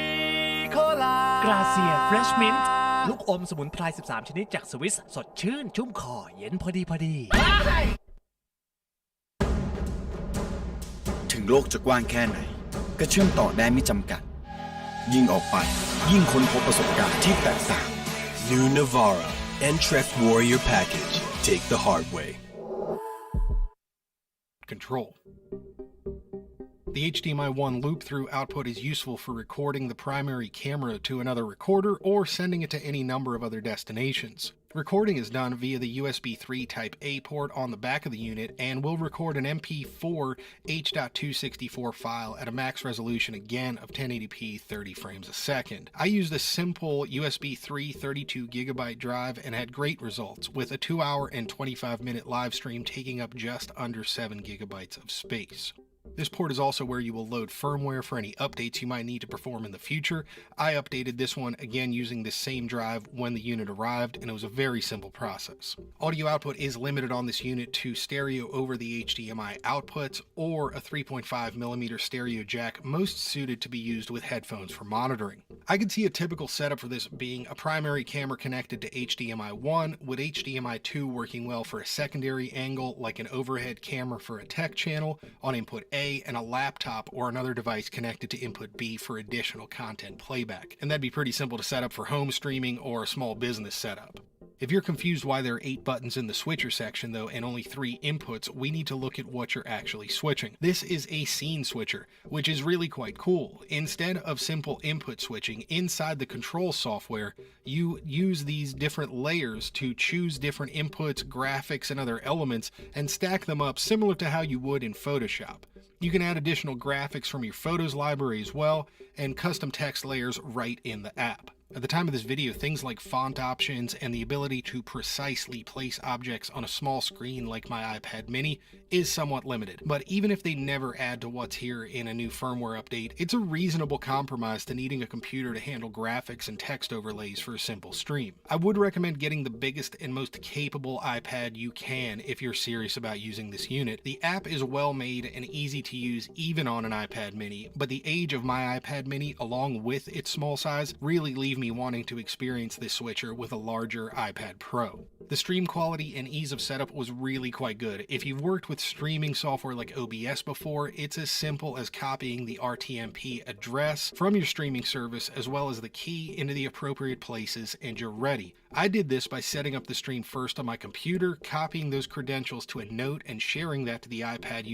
โคลากราเซียเฟรชมินต์ลูกอมสมุนไพร13ชนิดจากสวิสสดชื่นชุ่มคอเย็นพอดีถึงโลกจะกว้างแค่ไหนก็เชื่อมต่อได้ไม่จำกัดยิ่งออกไปยิ่งค้นพบประสบการณ์ที่แตกต่าง New Navara N-Trek Warrior Package Take the hard way Control. The HDMI 1 loop-through output is useful for recording the primary camera to another recorder or sending it to any number of other destinations. Recording is done via the USB 3 Type-A port on the back of the unit and will record an MP4 H.264 file at a max resolution again of 1080p 30 frames a second. I used a simple USB 3 32GB drive and had great results, with a 2-hour and 25-minute live stream taking up just under 7GB of space. This port is also where you will load firmware for any updates you might need to perform in the future. I updated this one again using this same drive when the unit arrived, and it was a very simple process. Audio output is limited on this unit to stereo over the HDMI outputs or a 3.5mm stereo jack, most suited to be used with headphones for monitoring. I could see a typical setup for this being a primary camera connected to HDMI 1, with HDMI 2 working well for a secondary angle like an overhead camera for a tech channel on input A, and a laptop or another device connected to input B for additional content playback. And that'd be pretty simple to set up for home streaming or a small business setup. If you're confused why there are 8 buttons in the switcher section though and only 3 inputs, we need to look at what you're actually switching. This is a scene switcher, which is really quite cool. Instead of simple input switching, inside the control software, you use these different layers to choose different inputs, graphics, and other elements and stack them up similar to how you would in Photoshop. You can add additional graphics from your photos library as well, and custom text layers right in the app. At the time of this video, things like font options and the ability to precisely place objects on a small screen like my iPad mini is somewhat limited. But even if they never add to what's here in a new firmware update, it's a reasonable compromise to needing a computer to handle graphics and text overlays for a simple stream. I would recommend getting the biggest and most capable iPad you can if you're serious about using this unit. The app is well made and easy to use even on an iPad mini, but the age of my iPad mini along with its small size really leave me wanting to experience this switcher with a larger iPad Pro. The stream quality and ease of setup was really quite good. If you've worked with streaming software like OBS before, it's as simple as copying the RTMP address from your streaming service as well as the key into the appropriate places and you're ready. I did this by setting up the stream first on my computer, copying those credentials to a note and sharing that to the iPad